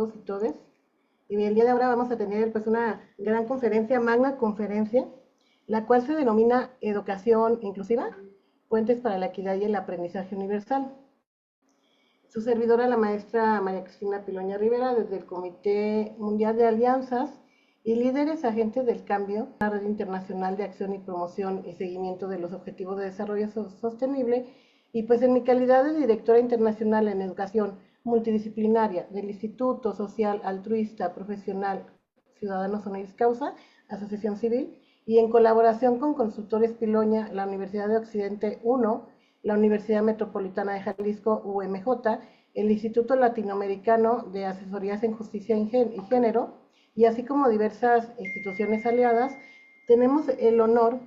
todos y todes. Y el día de ahora vamos a tener pues una gran conferencia, magna conferencia, la cual se denomina Educación Inclusiva, Puentes para la Equidad y el Aprendizaje Universal. Su servidora, la maestra María Cristina Piloña Rivera, desde el Comité Mundial de Alianzas y líderes agentes del cambio, la Red Internacional de Acción y Promoción y Seguimiento de los Objetivos de Desarrollo Sostenible, y pues en mi calidad de directora internacional en educación multidisciplinaria del Instituto Social Altruista Profesional Ciudadanos Honoris Causa, Asociación Civil, y en colaboración con Consultores Piloña, la Universidad de Occidente 1, la Universidad Metropolitana de Jalisco, UMJ, el Instituto Latinoamericano de Asesorías en Justicia y Género, y así como diversas instituciones aliadas, tenemos el honor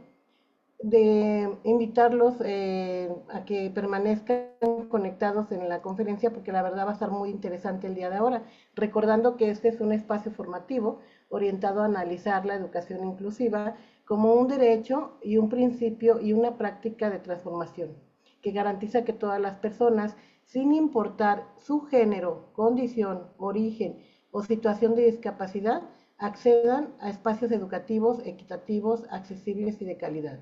de invitarlos a que permanezcan conectados en la conferencia, porque la verdad va a estar muy interesante el día de ahora, recordando que este es un espacio formativo orientado a analizar la educación inclusiva como un derecho y un principio y una práctica de transformación, que garantiza que todas las personas, sin importar su género, condición, origen o situación de discapacidad, accedan a espacios educativos, equitativos, accesibles y de calidad.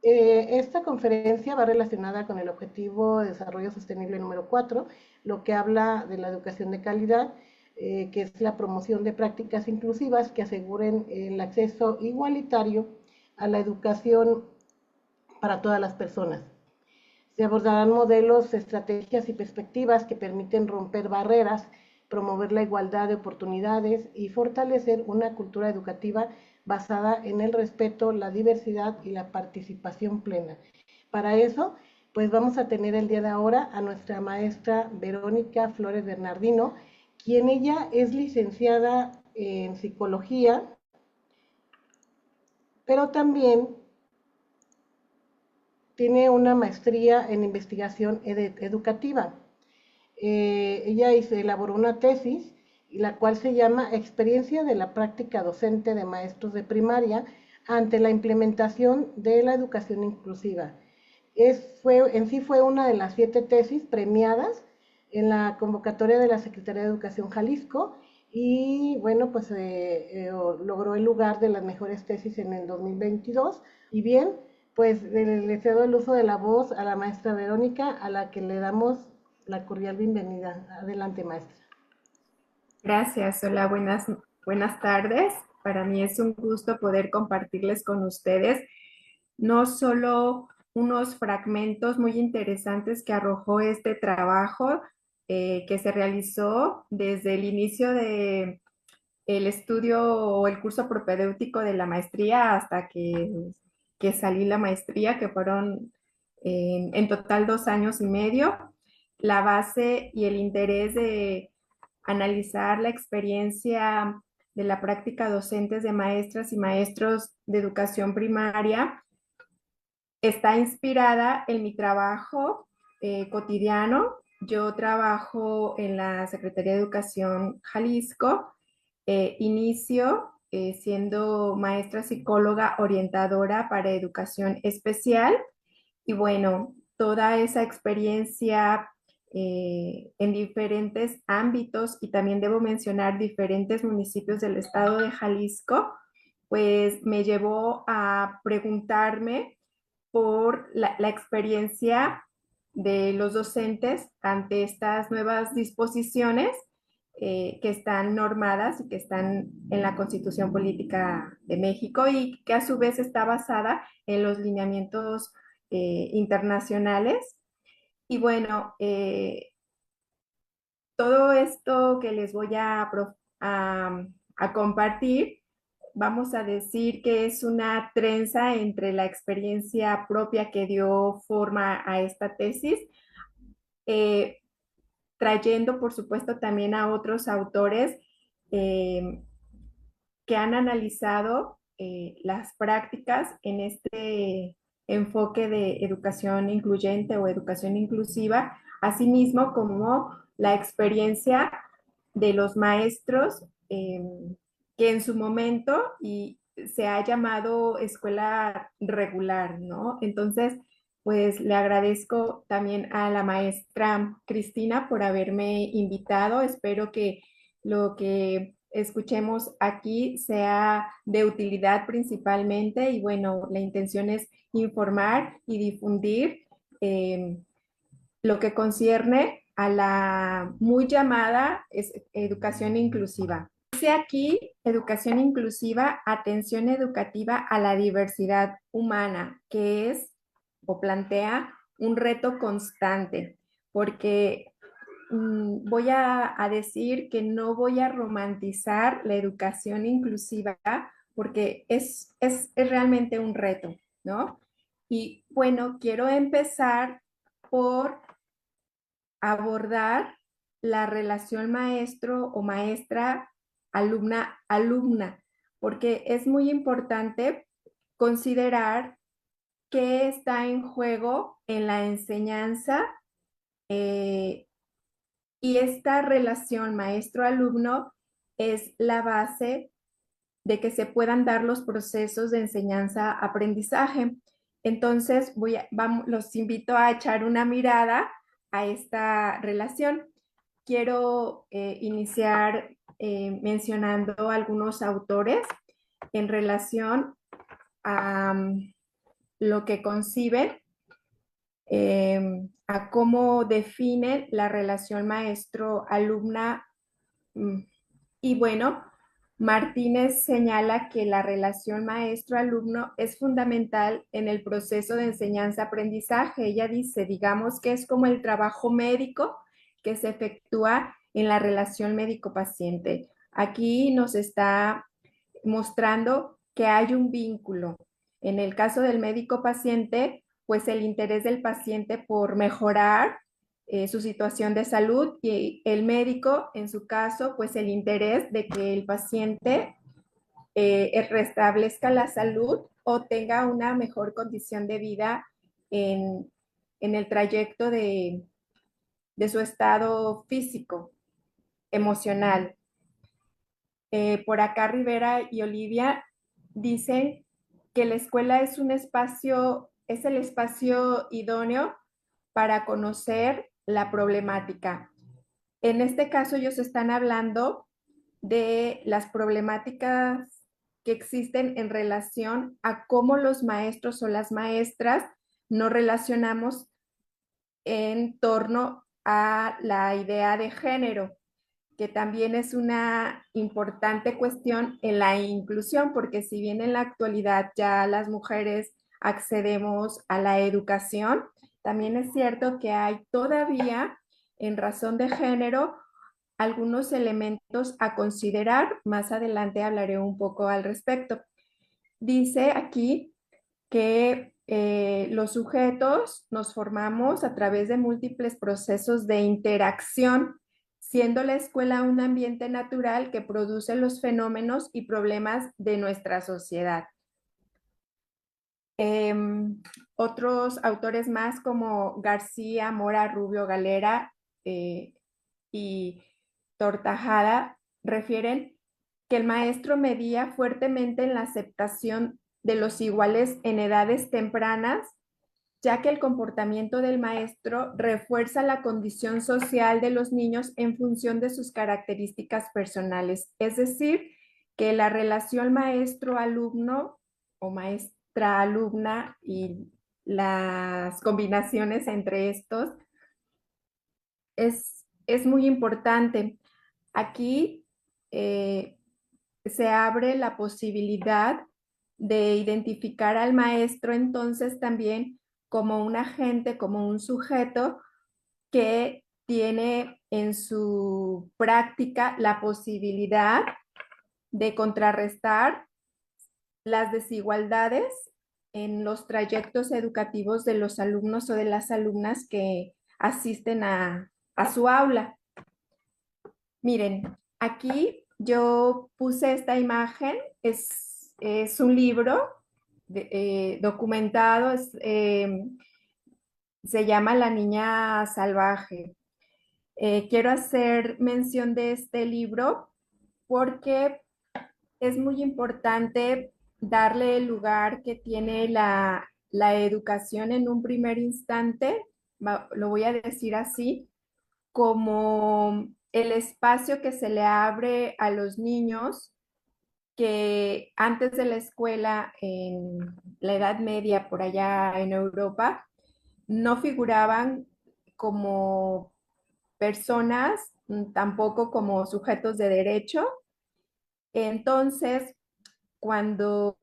Esta conferencia va relacionada con el Objetivo de Desarrollo Sostenible número 4, lo que habla de la educación de calidad, que es la promoción de prácticas inclusivas que aseguren el acceso igualitario a la educación para todas las personas. Se abordarán modelos, estrategias y perspectivas que permiten romper barreras, promover la igualdad de oportunidades y fortalecer una cultura educativa basada en el respeto, la diversidad y la participación plena. Para eso, pues vamos a tener el día de ahora a nuestra maestra Verónica Flores Bernardino, quien ella es licenciada en psicología, pero también tiene una maestría en investigación educativa. Ella elaboró una tesis, la cual se llama Experiencia de la práctica docente de maestros de primaria ante la implementación de la educación inclusiva. En sí fue una de las 7 tesis premiadas en la convocatoria de la Secretaría de Educación Jalisco y bueno, pues logró el lugar de las mejores tesis en el 2022. Y bien, pues le cedo el uso de la voz a la maestra Verónica, a la que le damos la cordial bienvenida. Adelante, maestra. Gracias, hola, buenas tardes. Para mí es un gusto poder compartirles con ustedes no solo unos fragmentos muy interesantes que arrojó este trabajo que se realizó desde el inicio de el estudio o el curso propedéutico de la maestría hasta que salí la maestría, que fueron en total 2 años y medio. La base y el interés de analizar la experiencia de la práctica docentes de maestras y maestros de educación primaria está inspirada en mi trabajo cotidiano. Yo trabajo en la Secretaría de Educación Jalisco. Inicio siendo maestra psicóloga orientadora para educación especial y bueno, toda esa experiencia en diferentes ámbitos y también debo mencionar diferentes municipios del estado de Jalisco, pues me llevó a preguntarme por la experiencia de los docentes ante estas nuevas disposiciones que están normadas y que están en la Constitución Política de México y que a su vez está basada en los lineamientos internacionales. Y bueno, todo esto que les voy a compartir, vamos a decir que es una trenza entre la experiencia propia que dio forma a esta tesis, eh, trayendo por supuesto también a otros autores eh, que han analizado las prácticas en este enfoque de educación incluyente o educación inclusiva, asimismo como la experiencia de los maestros que en su momento y se ha llamado escuela regular, ¿no? Entonces, pues le agradezco también a la maestra Cristina por haberme invitado. Espero que lo que escuchemos aquí sea de utilidad principalmente y bueno, la intención es informar y difundir lo que concierne a la muy llamada educación inclusiva. Dice aquí, educación inclusiva, atención educativa a la diversidad humana, que es o plantea un reto constante, porque voy a decir que no voy a romantizar la educación inclusiva porque es realmente un reto, ¿no? Y bueno, quiero empezar por abordar la relación maestro o maestra, alumna, alumna, porque es muy importante considerar qué está en juego en la enseñanza eh, y esta relación maestro-alumno es la base de que se puedan dar los procesos de enseñanza-aprendizaje. Entonces, los invito a echar una mirada a esta relación. Quiero iniciar mencionando algunos autores en relación a lo que conciben, a cómo definen la relación maestro-alumna. Y bueno, Martínez señala que la relación maestro-alumno es fundamental en el proceso de enseñanza-aprendizaje. Ella dice, digamos que es como el trabajo médico que se efectúa en la relación médico-paciente. Aquí nos está mostrando que hay un vínculo. En el caso del médico-paciente, pues el interés del paciente por mejorar su situación de salud y el médico, en su caso, pues el interés de que el paciente restablezca la salud o tenga una mejor condición de vida en el trayecto de su estado físico, emocional. Por acá Rivera y Olivia dicen que la escuela es un espacio, es el espacio idóneo para conocer la problemática. En este caso ellos están hablando de las problemáticas que existen en relación a cómo los maestros o las maestras nos relacionamos en torno a la idea de género, que también es una importante cuestión en la inclusión, porque si bien en la actualidad ya las mujeres accedemos a la educación, también es cierto que hay todavía, en razón de género, algunos elementos a considerar. Más adelante hablaré un poco al respecto. Dice aquí que los sujetos nos formamos a través de múltiples procesos de interacción, siendo la escuela un ambiente natural que produce los fenómenos y problemas de nuestra sociedad. Otros autores más como García, Mora, Rubio, Galera y Tortajada refieren que el maestro medía fuertemente en la aceptación de los iguales en edades tempranas, ya que el comportamiento del maestro refuerza la condición social de los niños en función de sus características personales. Es decir, que la relación maestro-alumno o maestra-alumna y las combinaciones entre estos es muy importante. Aquí se abre la posibilidad de identificar al maestro entonces también como un agente, como un sujeto que tiene en su práctica la posibilidad de contrarrestar las desigualdades en los trayectos educativos de los alumnos o de las alumnas que asisten a su aula. Miren, aquí yo puse esta imagen, es un libro documentado, se llama La Niña Salvaje. Quiero hacer mención de este libro porque es muy importante darle el lugar que tiene la educación en un primer instante, lo voy a decir así, como el espacio que se le abre a los niños que antes de la escuela, en la Edad Media, por allá en Europa, no figuraban como personas, tampoco como sujetos de derecho. Entonces, cuando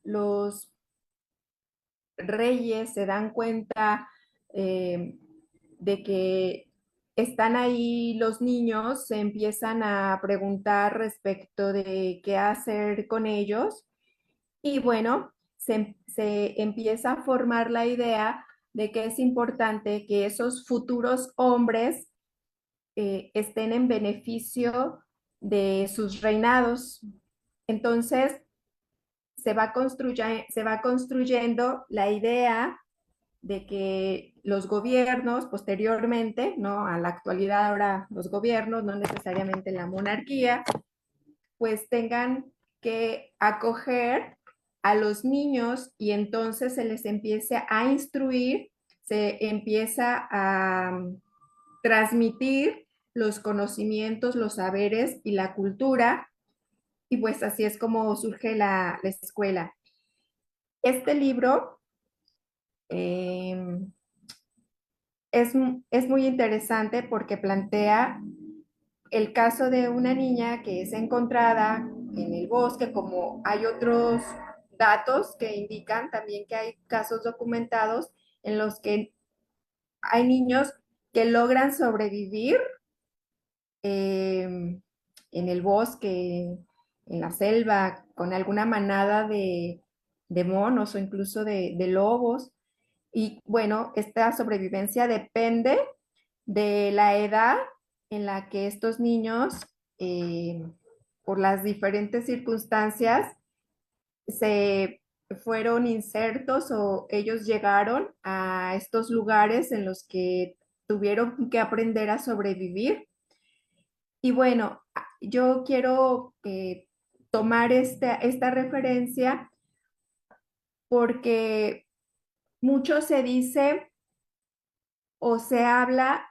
los reyes se dan cuenta eh, de que están ahí los niños, se empiezan a preguntar respecto de qué hacer con ellos y bueno, se empieza a formar la idea de que es importante que esos futuros hombres estén en beneficio de sus reinados. Entonces, se va construyendo la idea de que los gobiernos posteriormente, ¿no? A la actualidad ahora los gobiernos, no necesariamente la monarquía, pues tengan que acoger a los niños y entonces se les empiece a instruir, se empieza a transmitir los conocimientos, los saberes y la cultura, y pues así es como surge la escuela. Este libro eh, es, es muy interesante porque plantea el caso de una niña que es encontrada en el bosque, como hay otros datos que indican también que hay casos documentados en los que hay niños que logran sobrevivir en el bosque, en la selva, con alguna manada de monos o incluso de lobos. Y bueno, esta sobrevivencia depende de la edad en la que estos niños, eh, por las diferentes circunstancias, se fueron insertos o ellos llegaron a estos lugares en los que tuvieron que aprender a sobrevivir. Y bueno, yo quiero tomar esta referencia porque mucho se dice o se habla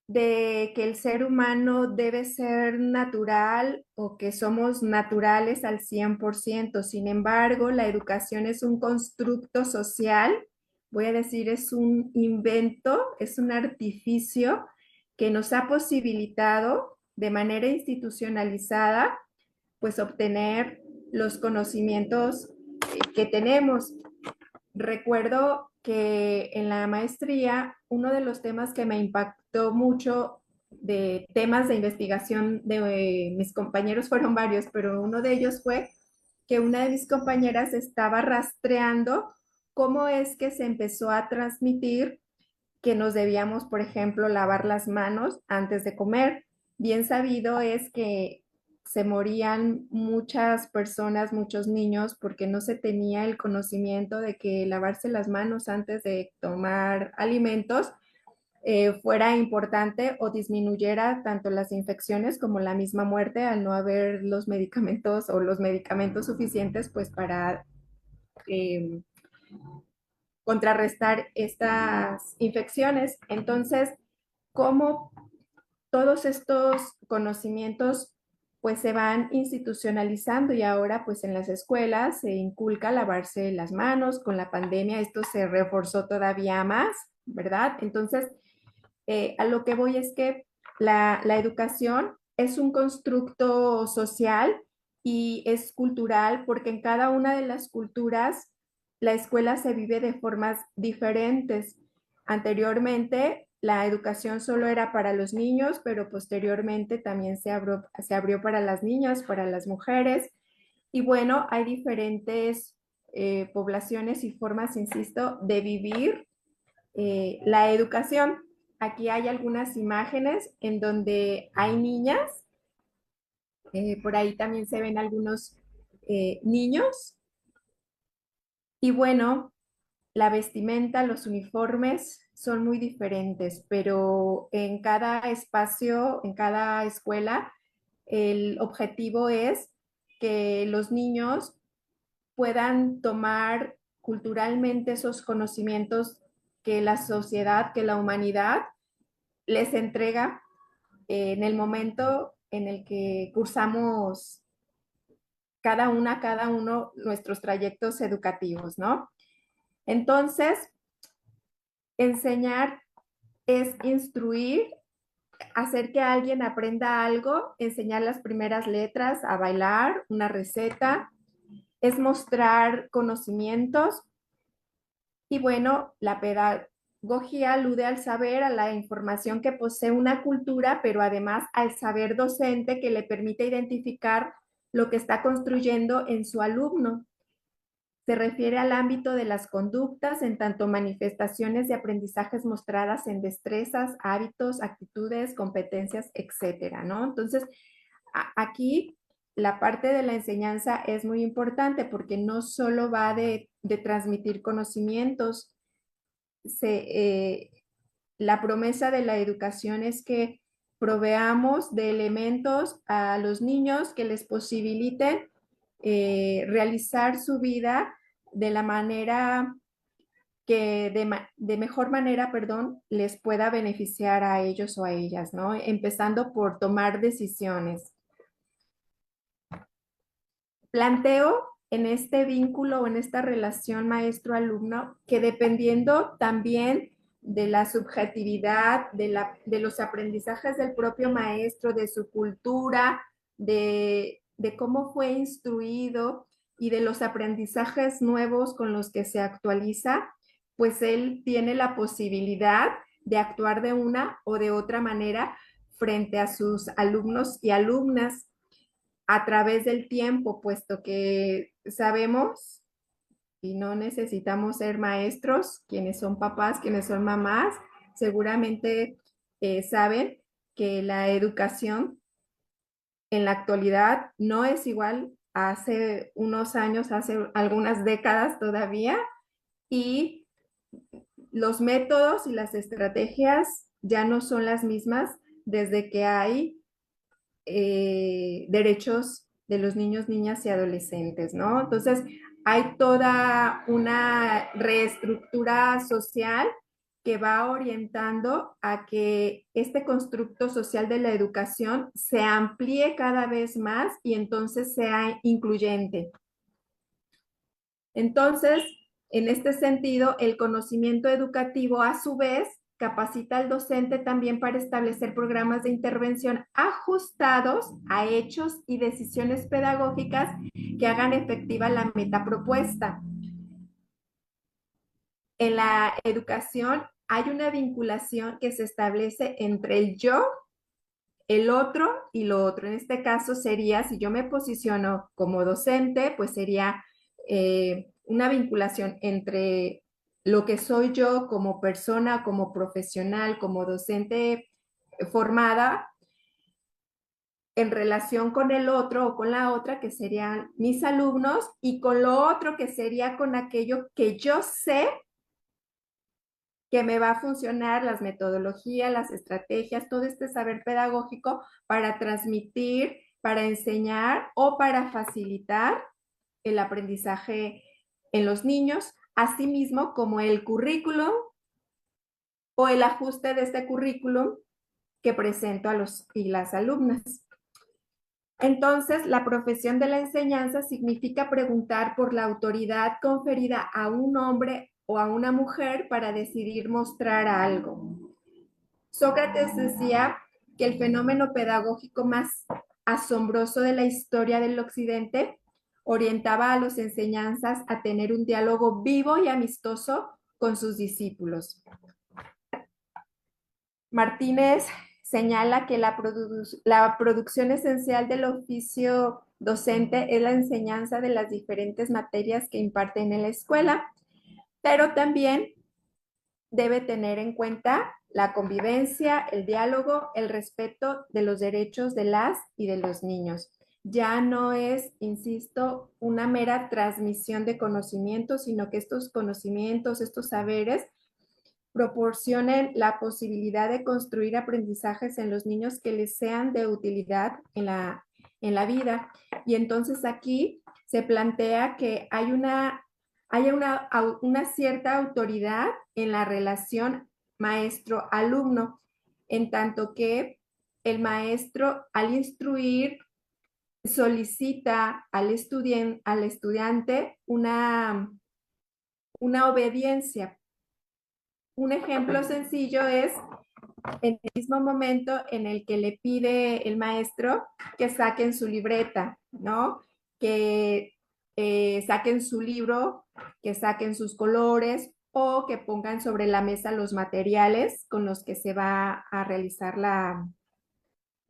de que el ser humano debe ser natural o que somos naturales al 100%. Sin embargo, la educación es un constructo social, voy a decir, es un invento, es un artificio que nos ha posibilitado de manera institucionalizada, pues obtener los conocimientos que tenemos. Recuerdo que en la maestría uno de los temas que me impactó mucho de temas de investigación de mis compañeros fueron varios, pero uno de ellos fue que una de mis compañeras estaba rastreando cómo es que se empezó a transmitir que nos debíamos, por ejemplo, lavar las manos antes de comer. Bien sabido es que se morían muchas personas, muchos niños, porque no se tenía el conocimiento de que lavarse las manos antes de tomar alimentos fuera importante o disminuyera tanto las infecciones como la misma muerte al no haber los medicamentos o los medicamentos suficientes pues para eh, contrarrestar estas infecciones. Entonces, ¿cómo todos estos conocimientos pues se van institucionalizando y ahora pues en las escuelas se inculca lavarse las manos? Con la pandemia esto se reforzó todavía más, ¿verdad? Entonces, a lo que voy es que la educación es un constructo social y es cultural porque en cada una de las culturas la escuela se vive de formas diferentes. Anteriormente, la educación solo era para los niños, pero posteriormente también se abrió para las niñas, para las mujeres. Y bueno, hay diferentes poblaciones y formas, insisto, de vivir la educación. Aquí hay algunas imágenes en donde hay niñas, por ahí también se ven algunos niños. Y bueno, la vestimenta, los uniformes son muy diferentes, pero en cada espacio, en cada escuela, el objetivo es que los niños puedan tomar culturalmente esos conocimientos que la sociedad, que la humanidad les entrega en el momento en el que cursamos cada uno nuestros trayectos educativos, ¿no? Entonces, enseñar es instruir, hacer que alguien aprenda algo, enseñar las primeras letras, a bailar, una receta, es mostrar conocimientos y bueno, la pedagogía alude al saber, a la información que posee una cultura, pero además al saber docente que le permite identificar lo que está construyendo en su alumno. Se refiere al ámbito de las conductas, en tanto manifestaciones de aprendizajes mostradas en destrezas, hábitos, actitudes, competencias, etcétera, ¿no? Entonces, aquí la parte de la enseñanza es muy importante porque no solo va de transmitir conocimientos, la promesa de la educación es que proveamos de elementos a los niños que les posibiliten realizar su vida de la manera que de mejor manera, perdón, les pueda beneficiar a ellos o a ellas, ¿no? Empezando por tomar decisiones. Planteo en este vínculo o en esta relación maestro-alumno que dependiendo también de la subjetividad, de los aprendizajes del propio maestro, de su cultura, de cómo fue instruido y de los aprendizajes nuevos con los que se actualiza, pues él tiene la posibilidad de actuar de una o de otra manera frente a sus alumnos y alumnas a través del tiempo, puesto que sabemos y no necesitamos ser maestros, quienes son papás, quienes son mamás, seguramente saben que la educación en la actualidad no es igual a hace unos años, hace algunas décadas todavía, y los métodos y las estrategias ya no son las mismas desde que hay derechos de los niños, niñas y adolescentes, ¿no? Entonces, hay toda una reestructura social que va orientando a que este constructo social de la educación se amplíe cada vez más y entonces sea incluyente. Entonces, en este sentido, el conocimiento educativo a su vez capacita al docente también para establecer programas de intervención ajustados a hechos y decisiones pedagógicas que hagan efectiva la meta propuesta. En la educación hay una vinculación que se establece entre el yo, el otro y lo otro. En este caso sería, si yo me posiciono como docente, pues sería una vinculación entre lo que soy yo como persona, como profesional, como docente formada, en relación con el otro o con la otra, que serían mis alumnos, y con lo otro, que sería con aquello que yo sé que me va a funcionar, las metodologías, las estrategias, todo este saber pedagógico para transmitir, para enseñar o para facilitar el aprendizaje en los niños, asimismo como el currículum o el ajuste de este currículum que presento a los y las alumnas. Entonces, la profesión de la enseñanza significa preguntar por la autoridad conferida a un hombre o a una mujer para decidir mostrar algo. Sócrates decía que el fenómeno pedagógico más asombroso de la historia del occidente orientaba a las enseñanzas a tener un diálogo vivo y amistoso con sus discípulos. Martínez señala que la producción esencial del oficio docente es la enseñanza de las diferentes materias que imparten en la escuela, pero también debe tener en cuenta la convivencia, el diálogo, el respeto de los derechos de las y de los niños. Ya no es, insisto, una mera transmisión de conocimientos, sino que estos conocimientos, estos saberes, proporcionen la posibilidad de construir aprendizajes en los niños que les sean de utilidad en la vida. Y entonces aquí se plantea que haya una cierta autoridad en la relación maestro-alumno, en tanto que el maestro al instruir solicita al estudiante una obediencia. Un ejemplo sencillo es en el mismo momento en el que le pide el maestro que saquen su libreta, ¿no? Que saquen su libro, que saquen sus colores o que pongan sobre la mesa los materiales con los que se va a realizar la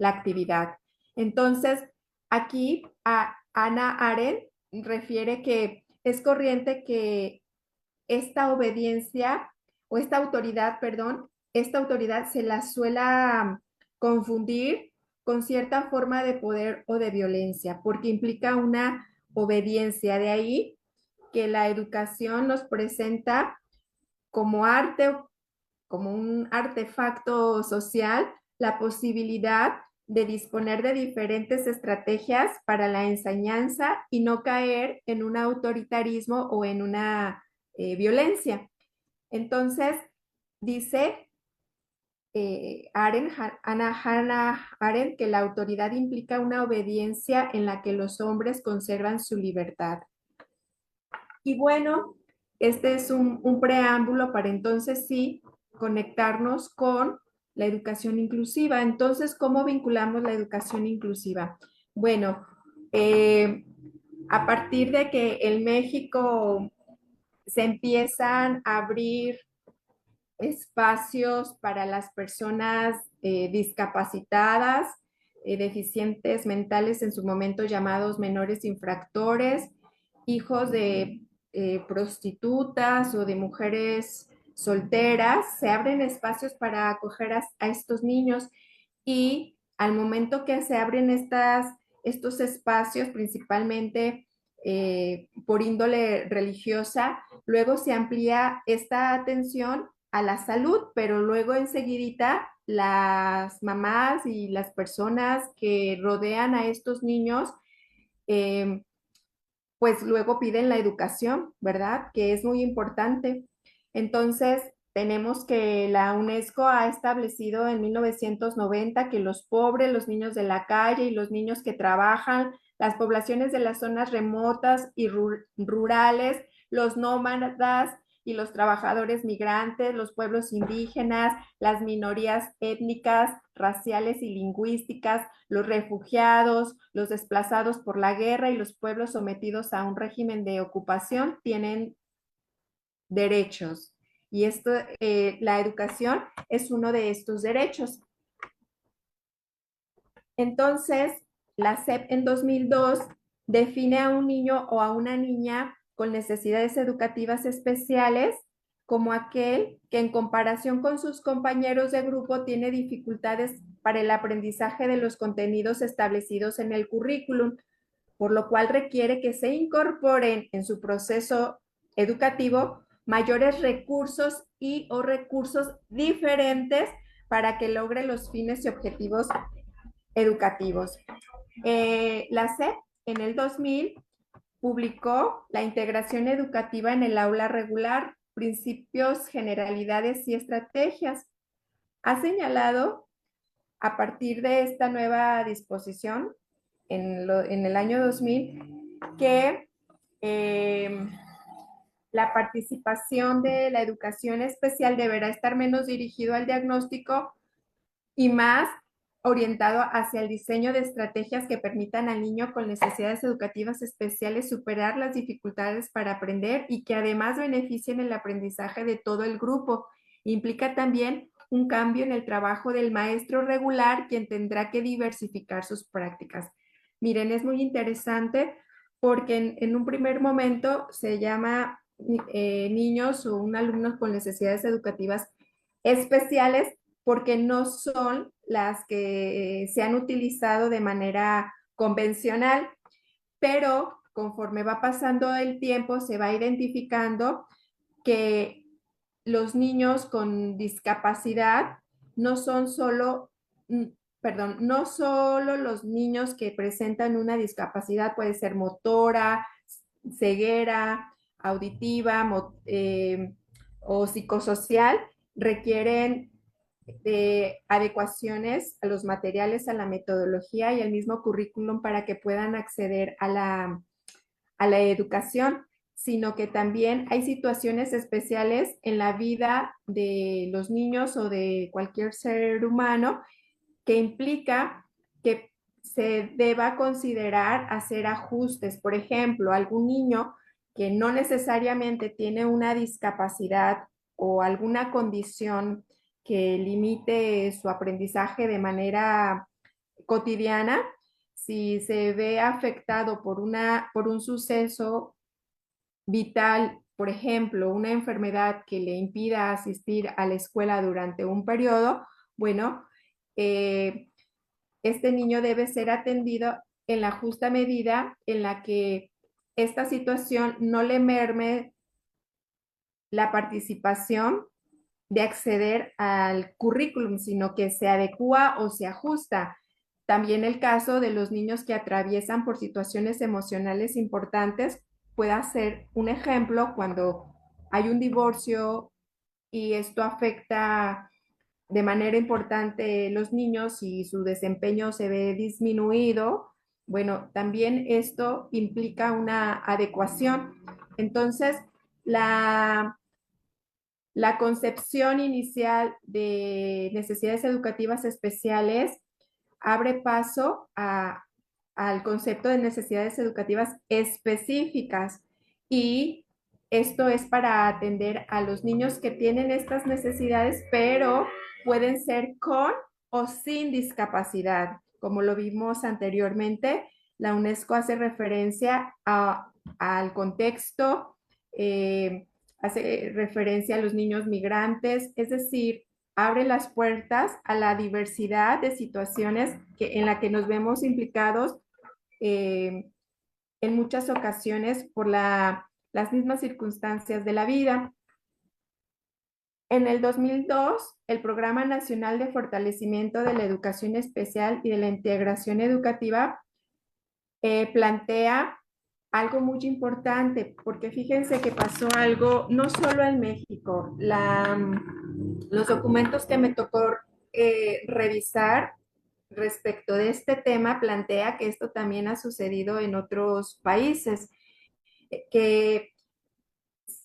actividad. Entonces, aquí Ana Arendt refiere que es corriente que esta obediencia o esta autoridad, perdón, esta autoridad se la suela confundir con cierta forma de poder o de violencia, porque implica una obediencia. De ahí que la educación nos presenta como arte, como un artefacto social, la posibilidad de disponer de diferentes estrategias para la enseñanza y no caer en un autoritarismo o en una violencia. Entonces, dice Hannah Arendt que la autoridad implica una obediencia en la que los hombres conservan su libertad. Y bueno, este es un preámbulo para entonces sí conectarnos con la educación inclusiva. Entonces, ¿cómo vinculamos la educación inclusiva? Bueno, a partir de que en México se empiezan a abrir espacios para las personas discapacitadas, deficientes mentales, en su momento llamados menores infractores, hijos de prostitutas o de mujeres solteras. Se abren espacios para acoger a estos niños y al momento que se abren estos espacios, principalmente por índole religiosa, luego se amplía esta atención a la salud, pero luego enseguidita las mamás y las personas que rodean a estos niños, eh, pues luego piden la educación, ¿verdad? Que es muy importante. Entonces, tenemos que la UNESCO ha establecido en 1990 que los pobres, los niños de la calle y los niños que trabajan, las poblaciones de las zonas remotas y rurales, los nómadas y los trabajadores migrantes, los pueblos indígenas, las minorías étnicas, raciales y lingüísticas, los refugiados, los desplazados por la guerra y los pueblos sometidos a un régimen de ocupación tienen derechos. Y la educación es uno de estos derechos. Entonces, la SEP en 2002 define a un niño o a una niña con necesidades educativas especiales como aquel que en comparación con sus compañeros de grupo tiene dificultades para el aprendizaje de los contenidos establecidos en el currículum, por lo cual requiere que se incorporen en su proceso educativo mayores recursos y o recursos diferentes para que logre los fines y objetivos educativos. La SEP en el 2000 publicó la integración educativa en el aula regular, principios, generalidades y estrategias. Ha señalado a partir de esta nueva disposición en el año 2000 que la participación de la educación especial deberá estar menos dirigido al diagnóstico y más orientado hacia el diseño de estrategias que permitan al niño con necesidades educativas especiales superar las dificultades para aprender y que además beneficien el aprendizaje de todo el grupo. Implica también un cambio en el trabajo del maestro regular, quien tendrá que diversificar sus prácticas. Miren, es muy interesante porque en un primer momento se llama niños o un alumno con necesidades educativas especiales porque no son las que se han utilizado de manera convencional, pero conforme va pasando el tiempo se va identificando que los niños con discapacidad no son solo, perdón, no solo los niños que presentan una discapacidad, puede ser motora, ceguera, auditiva o psicosocial, requieren de adecuaciones a los materiales, a la metodología y al mismo currículum para que puedan acceder a la educación, sino que también hay situaciones especiales en la vida de los niños o de cualquier ser humano que implica que se deba considerar hacer ajustes. Por ejemplo, algún niño que no necesariamente tiene una discapacidad o alguna condición que limite su aprendizaje de manera cotidiana, si se ve afectado por un suceso vital, por ejemplo, una enfermedad que le impida asistir a la escuela durante un periodo, bueno, eh, este niño debe ser atendido en la justa medida en la que esta situación no le merme la participación de acceder al currículum, sino que se adecua o se ajusta. También el caso de los niños que atraviesan por situaciones emocionales importantes puede ser un ejemplo cuando hay un divorcio y esto afecta de manera importante los niños y su desempeño se ve disminuido. Bueno, también esto implica una adecuación. Entonces, la la concepción inicial de necesidades educativas especiales abre paso al concepto de necesidades educativas específicas y esto es para atender a los niños que tienen estas necesidades, pero pueden ser con o sin discapacidad. Como lo vimos anteriormente, la UNESCO hace referencia al contexto hace referencia a los niños migrantes, es decir, abre las puertas a la diversidad de situaciones en la que nos vemos implicados eh, en muchas ocasiones por las mismas circunstancias de la vida. En el 2002, el Programa Nacional de Fortalecimiento de la Educación Especial y de la Integración Educativa plantea algo muy importante, porque fíjense que pasó algo no solo en México, los documentos que me tocó revisar respecto de este tema plantea que esto también ha sucedido en otros países, que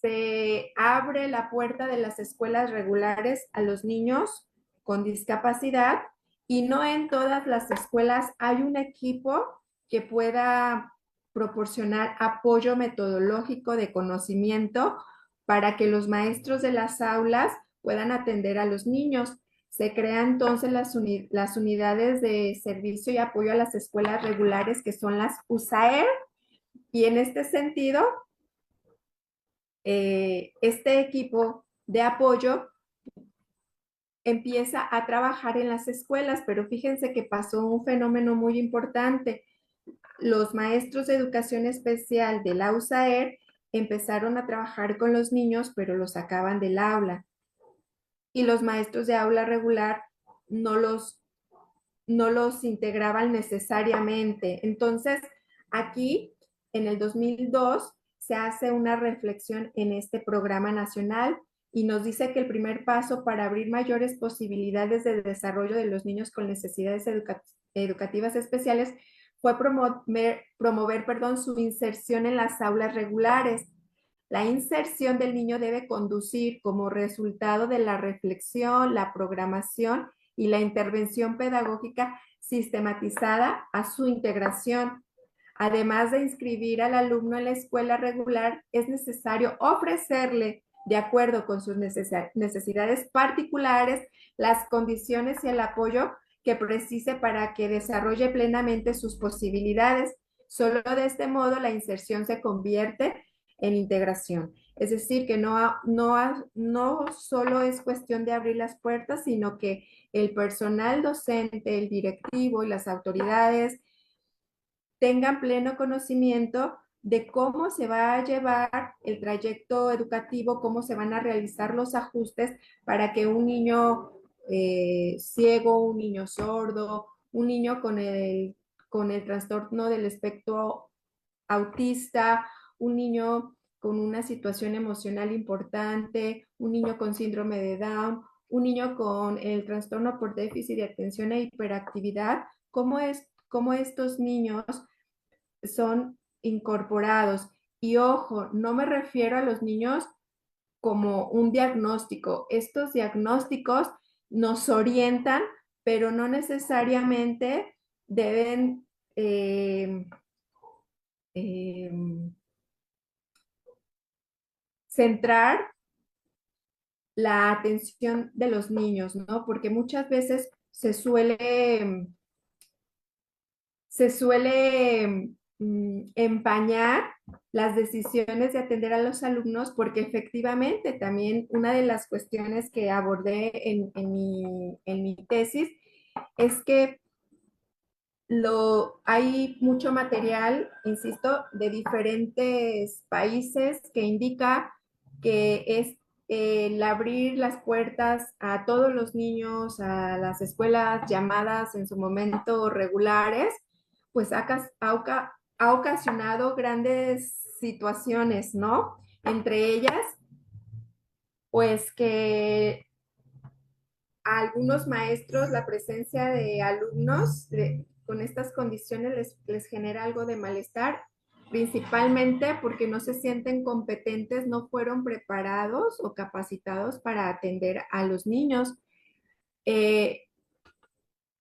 se abre la puerta de las escuelas regulares a los niños con discapacidad y no en todas las escuelas hay un equipo que pueda proporcionar apoyo metodológico de conocimiento para que los maestros de las aulas puedan atender a los niños. Se crean entonces las unidades de servicio y apoyo a las escuelas regulares que son las USAER y en este sentido este equipo de apoyo empieza a trabajar en las escuelas, pero fíjense que pasó un fenómeno muy importante. Los maestros de educación especial de la USAER empezaron a trabajar con los niños, pero los sacaban del aula. Y los maestros de aula regular no los, no los integraban necesariamente. Entonces, aquí, en el 2002, se hace una reflexión en este programa nacional y nos dice que el primer paso para abrir mayores posibilidades de desarrollo de los niños con necesidades educativas especiales fue promover su inserción en las aulas regulares. La inserción del niño debe conducir como resultado de la reflexión, la programación y la intervención pedagógica sistematizada a su integración. Además de inscribir al alumno en la escuela regular, es necesario ofrecerle, de acuerdo con sus necesidades particulares, las condiciones y el apoyo que precise para que desarrolle plenamente sus posibilidades. Solo de este modo la inserción se convierte en integración. Es decir, que no solo es cuestión de abrir las puertas, sino que el personal docente, el directivo y las autoridades tengan pleno conocimiento de cómo se va a llevar el trayecto educativo, cómo se van a realizar los ajustes para que un niño ciego, un niño sordo, un niño con el trastorno del espectro autista, un niño con una situación emocional importante, un niño con síndrome de Down, un niño con el trastorno por déficit de atención e hiperactividad, cómo estos niños son incorporados. Y ojo, no me refiero a los niños como un diagnóstico. Estos diagnósticos nos orientan, pero no necesariamente deben eh, eh, centrar la atención de los niños, ¿no? Porque muchas veces se suele empañar las decisiones de atender a los alumnos porque efectivamente también una de las cuestiones que abordé en mi tesis es que hay mucho material, insisto, de diferentes países que indica que es el abrir las puertas a todos los niños, a las escuelas llamadas en su momento regulares, pues ha ocasionado grandes situaciones, ¿no? Entre ellas, pues que a algunos maestros la presencia de alumnos con estas condiciones les genera algo de malestar, principalmente porque no se sienten competentes, no fueron preparados o capacitados para atender a los niños. Eh,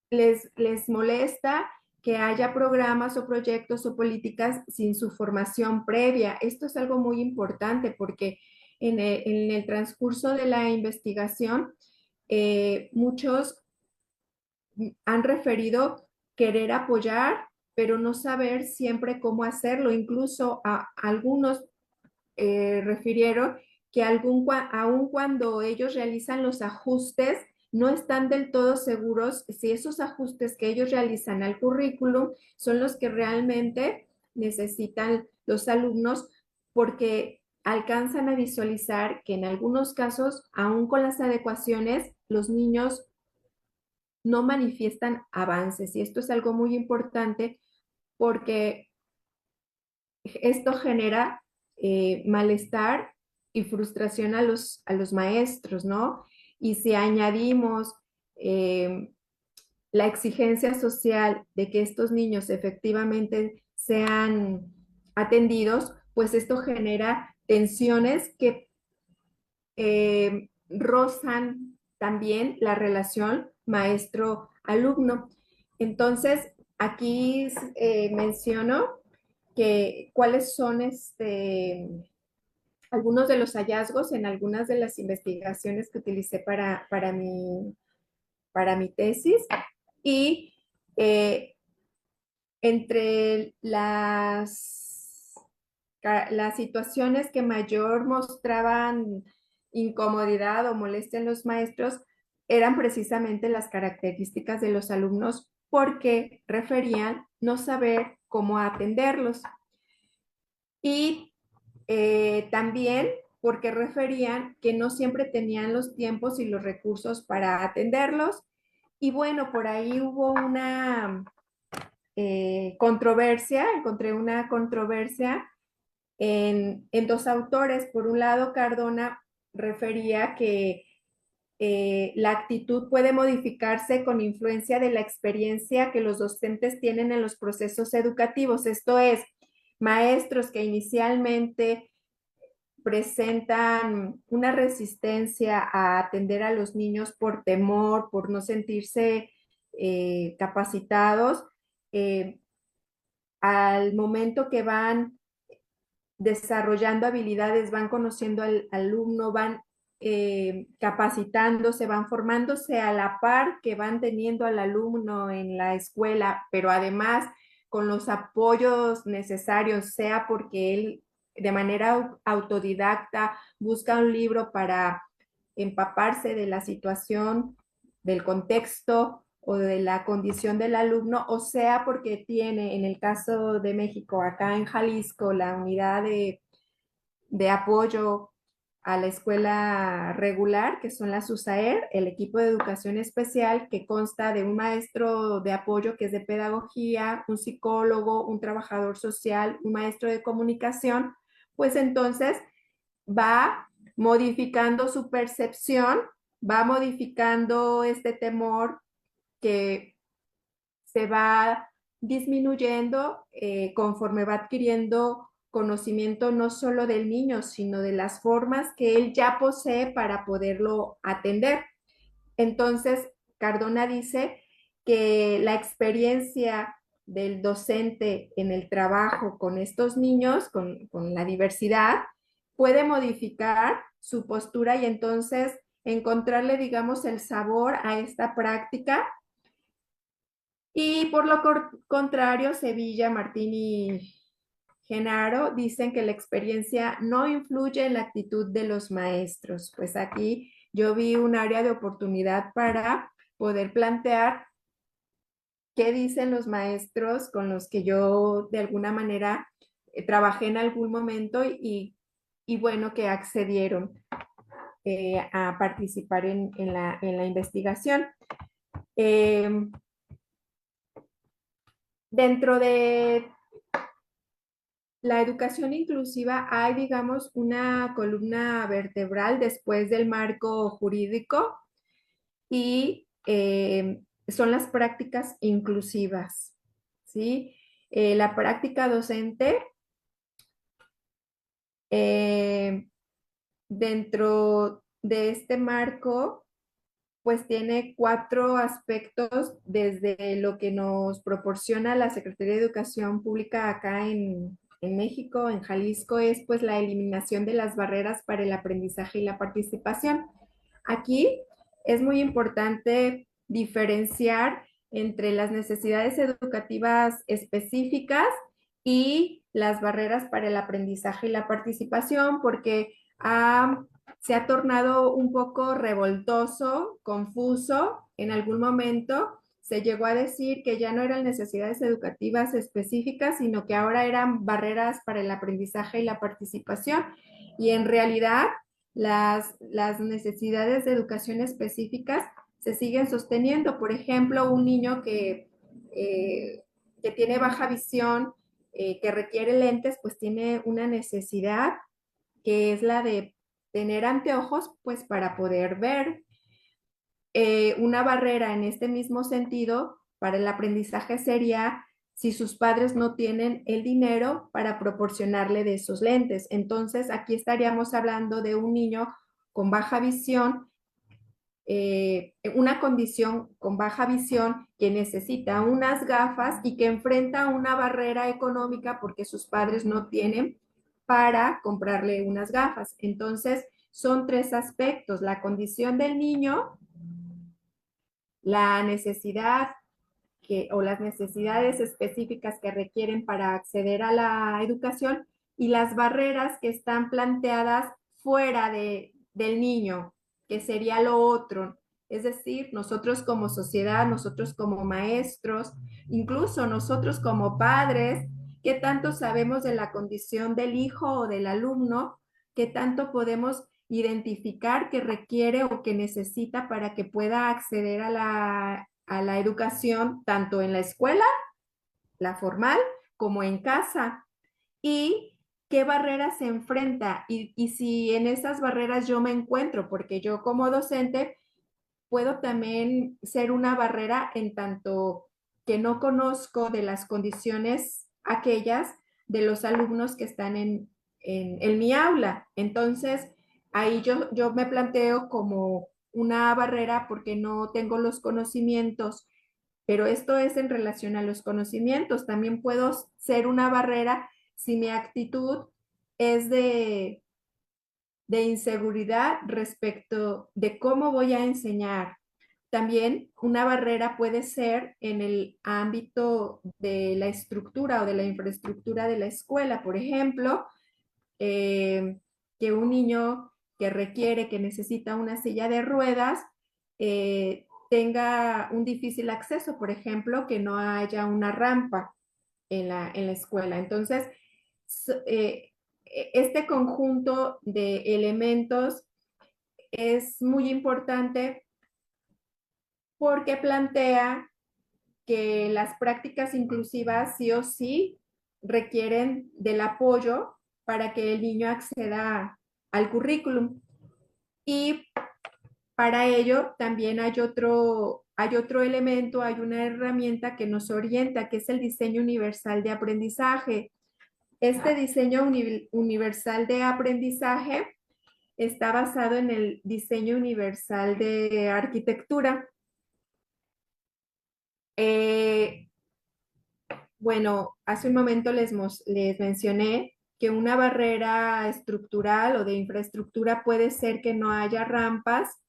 les molesta que haya programas o proyectos o políticas sin su formación previa. Esto es algo muy importante porque en el transcurso de la investigación, muchos han referido querer apoyar, pero no saber siempre cómo hacerlo. Incluso a algunos refirieron que aun cuando ellos realizan los ajustes, no están del todo seguros si esos ajustes que ellos realizan al currículum son los que realmente necesitan los alumnos, porque alcanzan a visualizar que en algunos casos, aun con las adecuaciones, los niños no manifiestan avances. Y esto es algo muy importante porque esto genera malestar y frustración a los maestros, ¿no? Y si añadimos la exigencia social de que estos niños efectivamente sean atendidos, pues esto genera tensiones que rozan también la relación maestro-alumno. Entonces, aquí menciono que cuáles son algunos de los hallazgos en algunas de las investigaciones que utilicé para mi tesis. Y entre las situaciones que mayor mostraban incomodidad o molestia en los maestros eran precisamente las características de los alumnos porque referían no saber cómo atenderlos. Y también porque referían que no siempre tenían los tiempos y los recursos para atenderlos. Y bueno, por ahí hubo una encontré una controversia en dos autores. Por un lado, Cardona refería que la actitud puede modificarse con influencia de la experiencia que los docentes tienen en los procesos educativos. Esto es, maestros que inicialmente presentan una resistencia a atender a los niños por temor, por no sentirse capacitados, eh, al momento que van desarrollando habilidades, van conociendo al alumno, van capacitándose, van formándose a la par que van teniendo al alumno en la escuela, pero además con los apoyos necesarios, sea porque él de manera autodidacta busca un libro para empaparse de la situación, del contexto o de la condición del alumno, o sea porque tiene, en el caso de México, acá en Jalisco, la unidad de apoyo a la escuela regular, que son las USAER, el equipo de educación especial, que consta de un maestro de apoyo que es de pedagogía, un psicólogo, un trabajador social, un maestro de comunicación, pues entonces va modificando su percepción va modificando este temor que se va disminuyendo conforme va adquiriendo conocimiento no solo del niño, sino de las formas que él ya posee para poderlo atender. Entonces, Cardona dice que la experiencia del docente en el trabajo con estos niños, con la diversidad, puede modificar su postura y entonces encontrarle, digamos, el sabor a esta práctica. Y por lo contrario, Sevilla, Martín y Genaro dicen que la experiencia no influye en la actitud de los maestros. Pues aquí yo vi un área de oportunidad para poder plantear qué dicen los maestros con los que yo de alguna manera trabajé en algún momento y bueno, que accedieron a participar en la investigación. Eh, Dentro de la educación inclusiva hay, digamos, una columna vertebral después del marco jurídico y son las prácticas inclusivas, ¿sí? La práctica docente eh, dentro de este marco pues tiene cuatro aspectos desde lo que nos proporciona la Secretaría de Educación Pública acá en México, en Jalisco, es pues la eliminación de las barreras para el aprendizaje y la participación. Aquí es muy importante diferenciar entre las necesidades educativas específicas y las barreras para el aprendizaje y la participación, porque se ha tornado un poco revoltoso, confuso. En algún momento se llegó a decir que ya no eran necesidades educativas específicas, sino que ahora eran barreras para el aprendizaje y la participación. Y en realidad las necesidades de educación específicas se siguen sosteniendo. Por ejemplo, un niño que tiene baja visión, que requiere lentes, pues tiene una necesidad que es la de tener anteojos, pues para poder ver. Una barrera en este mismo sentido para el aprendizaje sería si sus padres no tienen el dinero para proporcionarle de esos lentes. Entonces, aquí estaríamos hablando de un niño con baja visión, una condición con baja visión que necesita unas gafas y que enfrenta una barrera económica porque sus padres no tienen para comprarle unas gafas. Entonces, son tres aspectos: la condición del niño, la necesidad o las necesidades específicas que requieren para acceder a la educación y las barreras que están planteadas fuera del niño, que sería lo otro. Es decir, nosotros como sociedad, nosotros como maestros, incluso nosotros como padres, qué tanto sabemos de la condición del hijo o del alumno, qué tanto podemos identificar que requiere o que necesita para que pueda acceder a la educación tanto en la escuela, la formal, como en casa. Y qué barreras se enfrenta y si en esas barreras yo me encuentro, porque yo como docente puedo también ser una barrera en tanto que no conozco de las condiciones aquellas de los alumnos que están en mi aula. Entonces, ahí yo me planteo como una barrera porque no tengo los conocimientos, pero esto es en relación a los conocimientos. También puedo ser una barrera si mi actitud es de inseguridad respecto de cómo voy a enseñar. También una barrera puede ser en el ámbito de la estructura o de la infraestructura de la escuela. Por ejemplo, que un niño que requiere, que necesita una silla de ruedas, tenga un difícil acceso, por ejemplo, que no haya una rampa en la escuela. Entonces, este conjunto de elementos es muy importante porque plantea que las prácticas inclusivas sí o sí requieren del apoyo para que el niño acceda al currículum. Y Para ello también hay otro elemento, hay una herramienta que nos orienta, que es el diseño universal de aprendizaje. Este diseño universal de aprendizaje está basado en el diseño universal de arquitectura. Bueno, hace un momento les mencioné que una barrera estructural o de infraestructura puede ser que no haya rampas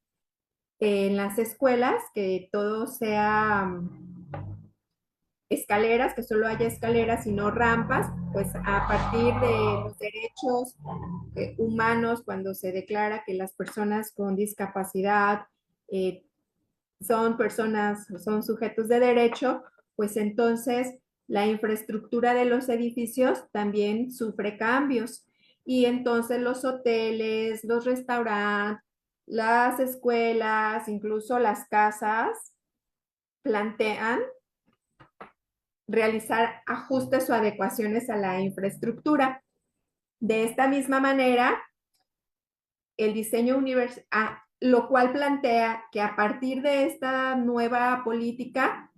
en las escuelas, que todo sea escaleras, que solo haya escaleras y no rampas, pues a partir de los derechos humanos, cuando se declara que las personas con discapacidad eh, son sujetos de derecho, pues entonces la infraestructura de los edificios también sufre cambios. Y entonces los hoteles, los restaurantes, las escuelas, incluso las casas, plantean realizar ajustes o adecuaciones a la infraestructura. De esta misma manera, el diseño universal, lo cual plantea que a partir de esta nueva política,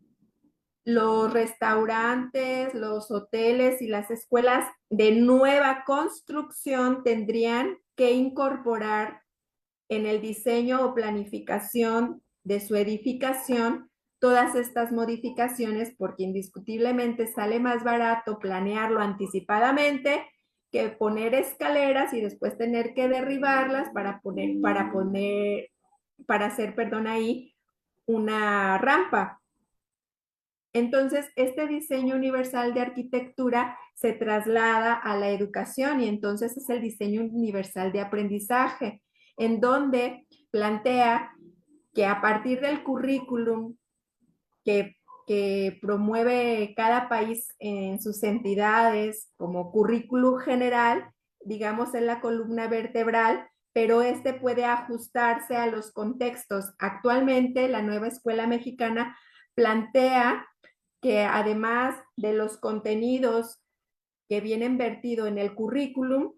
los restaurantes, los hoteles y las escuelas de nueva construcción tendrían que incorporar en el diseño o planificación de su edificación todas estas modificaciones, porque indiscutiblemente sale más barato planearlo anticipadamente que poner escaleras y después tener que derribarlas para hacer, perdón, ahí una rampa. Entonces, este diseño universal de arquitectura se traslada a la educación y entonces es el diseño universal de aprendizaje, en donde plantea que a partir del currículum que, que promueve cada país en sus entidades como currículum general, digamos en la columna vertebral, pero este puede ajustarse a los contextos. Actualmente, la nueva escuela mexicana plantea que además de los contenidos que vienen vertido en el currículum,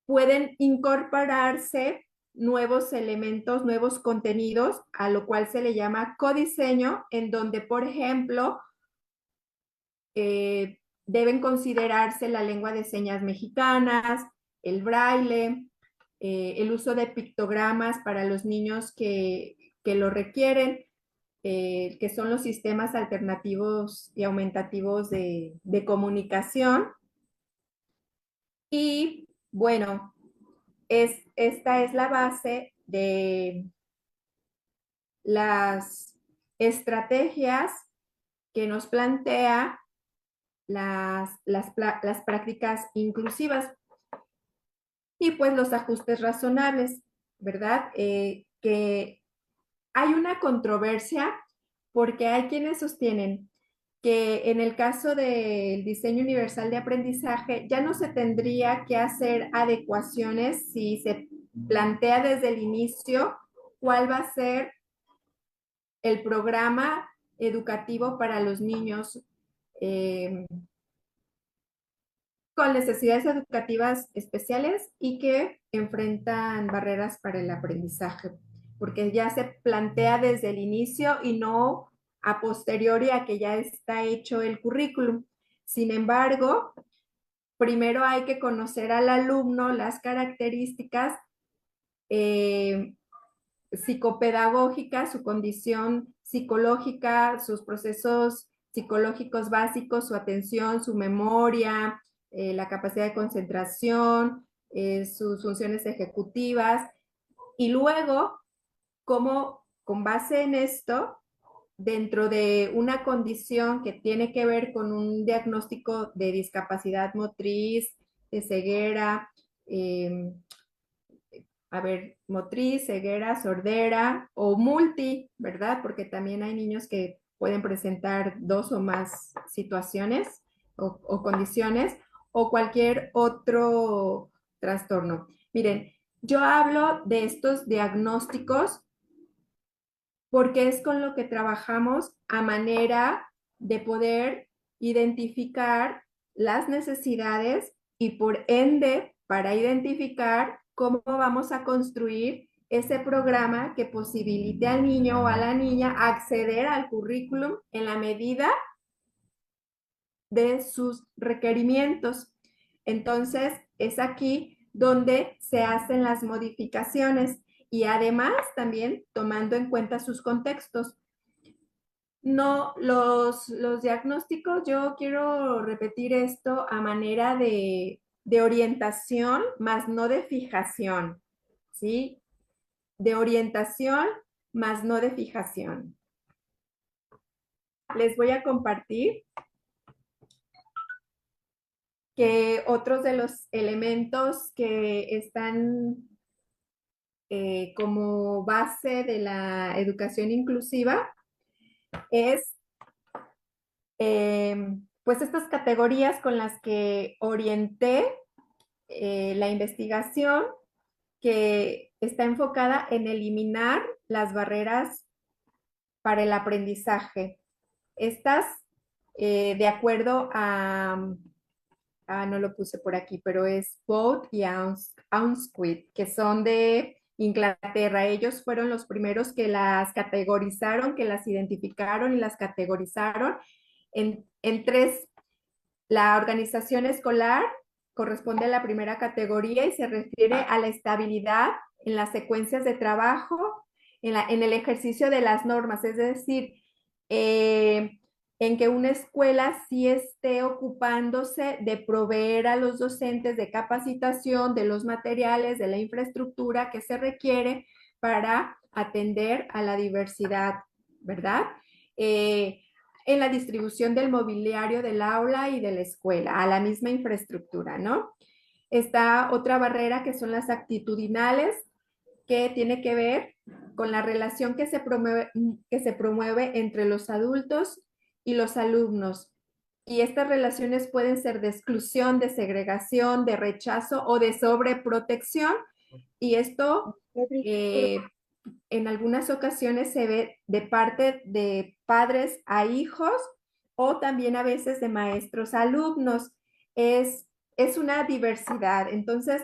pueden incorporarse nuevos elementos, nuevos contenidos, a lo cual se le llama codiseño, en donde, por ejemplo, deben considerarse la lengua de señas mexicanas, el braille, el uso de pictogramas para los niños que lo requieren, que son los sistemas alternativos y aumentativos de comunicación. Y bueno, esta es la base de las estrategias que nos plantea las prácticas inclusivas y pues los ajustes razonables, ¿verdad? Que hay una controversia porque hay quienes sostienen que en el caso del diseño universal de aprendizaje ya no se tendría que hacer adecuaciones si se plantea desde el inicio cuál va a ser el programa educativo para los niños eh, con necesidades educativas especiales y que enfrentan barreras para el aprendizaje, porque ya se plantea desde el inicio y no a posteriori a que ya está hecho el currículum. Sin embargo, primero hay que conocer al alumno, las características eh, psicopedagógicas, su condición psicológica, sus procesos psicológicos básicos, su atención, su memoria, la capacidad de concentración, sus funciones ejecutivas, y luego cómo con base en esto, dentro de una condición que tiene que ver con un diagnóstico de discapacidad motriz, de ceguera, eh, motriz, ceguera, sordera o multi, ¿verdad? Porque también hay niños que pueden presentar dos o más situaciones o condiciones o cualquier otro trastorno. Miren, yo hablo de estos diagnósticos porque es con lo que trabajamos a manera de poder identificar las necesidades y por ende para identificar cómo vamos a construir ese programa que posibilite al niño o a la niña acceder al currículum en la medida de sus requerimientos. Entonces, es aquí donde se hacen las modificaciones y además también tomando en cuenta sus contextos. No, los diagnósticos, yo quiero repetir esto a manera de orientación, más no de fijación, ¿sí? De orientación, más no de fijación. Les voy a compartir que otros de los elementos que están como base de la educación inclusiva es pues estas categorías con las que orienté la investigación que está enfocada en eliminar las barreras para el aprendizaje. Estas, de acuerdo no lo puse por aquí, pero es Bode y Unsquith, que son de Inglaterra. Ellos fueron los primeros que las categorizaron, que las identificaron y las categorizaron en tres. La organización escolar corresponde a la primera categoría y se refiere a la estabilidad en las secuencias de trabajo, en el ejercicio de las normas, es decir, en que una escuela sí esté ocupándose de proveer a los docentes de capacitación, de los materiales, de la infraestructura que se requiere para atender a la diversidad, ¿verdad? En la distribución del mobiliario del aula y de la escuela, a la misma infraestructura, ¿no? Está otra barrera que son las actitudinales, que tiene que ver con la relación que se promueve entre los adultos y los alumnos. Y estas relaciones pueden ser de exclusión, de segregación, de rechazo o de sobreprotección. Y esto en algunas ocasiones se ve de parte de padres a hijos o también a veces de maestros a alumnos. Es una diversidad. Entonces,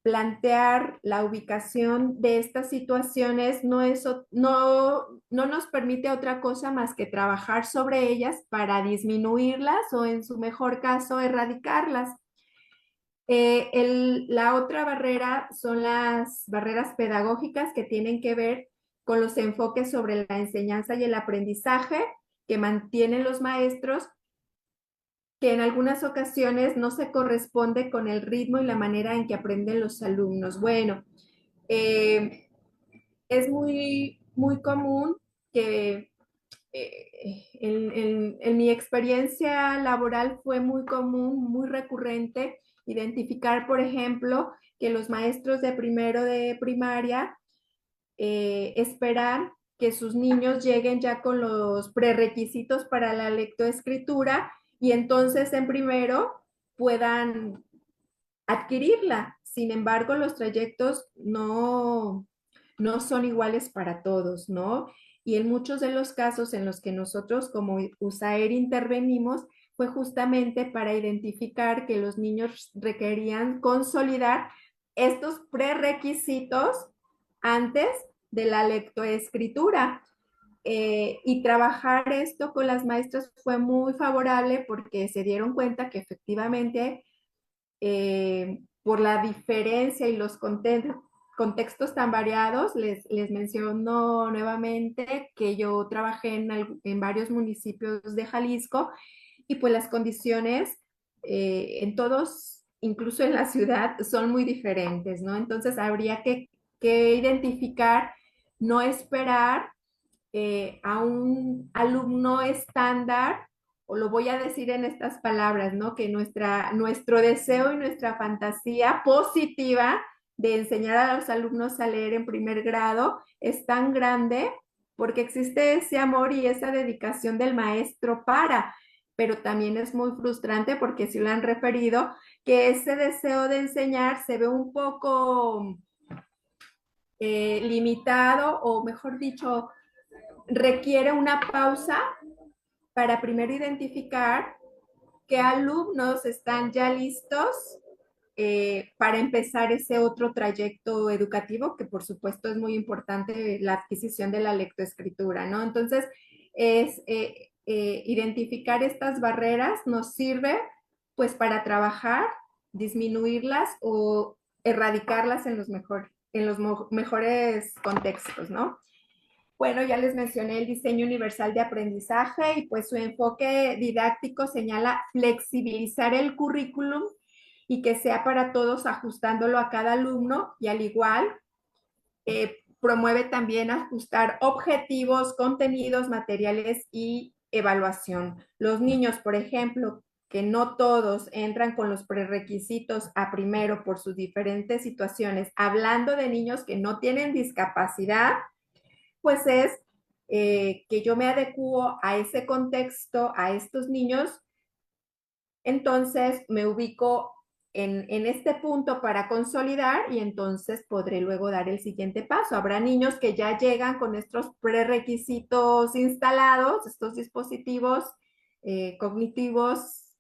plantear la ubicación de estas situaciones no nos permite otra cosa más que trabajar sobre ellas para disminuirlas o en su mejor caso erradicarlas. La otra barrera son las barreras pedagógicas que tienen que ver con los enfoques sobre la enseñanza y el aprendizaje que mantienen los maestros, que en algunas ocasiones no se corresponde con el ritmo y la manera en que aprenden los alumnos. Bueno, es muy común que en mi experiencia laboral fue muy común, muy recurrente, identificar, por ejemplo, que los maestros de primero de primaria esperan que sus niños lleguen ya con los prerequisitos para la lectoescritura y entonces en primero puedan adquirirla. Sin embargo, los trayectos no son iguales para todos, ¿no? Y en muchos de los casos en los que nosotros como USAER intervenimos fue justamente para identificar que los niños requerían consolidar estos prerequisitos antes de la lectoescritura. Y trabajar esto con las maestras fue muy favorable porque se dieron cuenta que efectivamente por la diferencia y los contextos tan variados, les menciono nuevamente que yo trabajé en varios municipios de Jalisco y pues las condiciones en todos, incluso en la ciudad, son muy diferentes, ¿no? Entonces habría que identificar, no esperar a un alumno estándar, o lo voy a decir en estas palabras, ¿no? Que nuestro deseo y nuestra fantasía positiva de enseñar a los alumnos a leer en primer grado es tan grande porque existe ese amor y esa dedicación del maestro pero también es muy frustrante porque si lo han referido, que ese deseo de enseñar se ve un poco limitado o mejor dicho, requiere una pausa para primero identificar qué alumnos están ya listos para empezar ese otro trayecto educativo, que por supuesto es muy importante la adquisición de la lectoescritura, ¿no? Entonces, identificar estas barreras nos sirve pues para trabajar, disminuirlas o erradicarlas en los mejores contextos, ¿no? Bueno, ya les mencioné el diseño universal de aprendizaje y pues su enfoque didáctico señala flexibilizar el currículum y que sea para todos ajustándolo a cada alumno y al igual promueve también ajustar objetivos, contenidos, materiales y evaluación. Los niños, por ejemplo, que no todos entran con los prerequisitos a primero por sus diferentes situaciones, hablando de niños que no tienen discapacidad, pues es que yo me adecuo a ese contexto, a estos niños, entonces me ubico en este punto para consolidar y entonces podré luego dar el siguiente paso. Habrá niños que ya llegan con estos prerequisitos instalados, estos dispositivos cognitivos,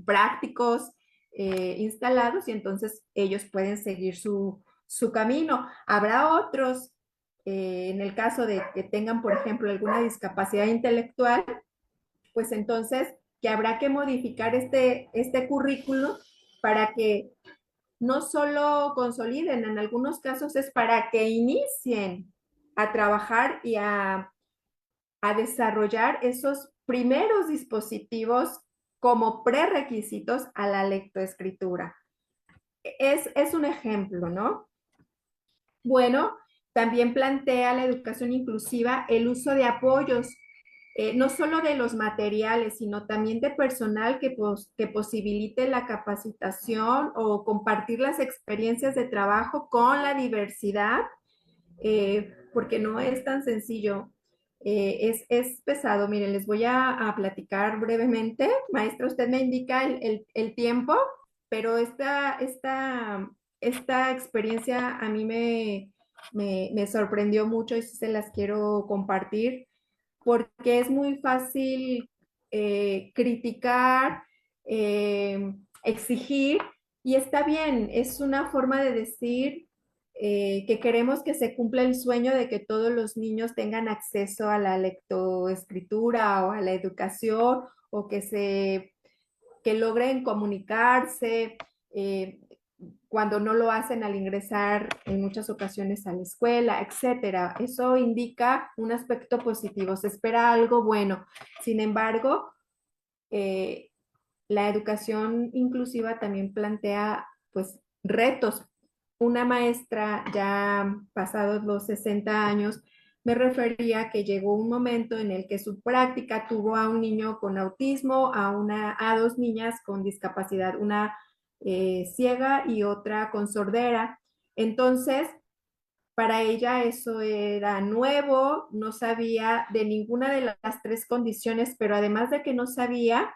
prácticos instalados y entonces ellos pueden seguir su camino. Habrá otros, en el caso de que tengan, por ejemplo, alguna discapacidad intelectual, pues entonces que habrá que modificar este currículo para que no solo consoliden, en algunos casos es para que inicien a trabajar y a desarrollar esos primeros dispositivos como prerequisitos a la lectoescritura. Es un ejemplo, ¿no? Bueno, también plantea la educación inclusiva el uso de apoyos, no solo de los materiales, sino también de personal que posibilite la capacitación o compartir las experiencias de trabajo con la diversidad, porque no es tan sencillo. Es pesado. Miren, les voy a platicar brevemente. Maestra, usted me indica el tiempo, pero esta experiencia a mí me sorprendió mucho y sí se las quiero compartir porque es muy fácil criticar, exigir, y está bien, es una forma de decir que queremos que se cumpla el sueño de que todos los niños tengan acceso a la lectoescritura o a la educación o que logren comunicarse. Cuando no lo hacen al ingresar en muchas ocasiones a la escuela, etcétera. Eso indica un aspecto positivo, se espera algo bueno. Sin embargo, eh, la educación inclusiva también plantea pues retos. Una maestra ya pasados los 60 años me refería que llegó un momento en el que su práctica tuvo a un niño con autismo, a dos niñas con discapacidad, una ciega y otra con sordera. Entonces, para ella eso era nuevo, no sabía de ninguna de las tres condiciones, pero además de que no sabía,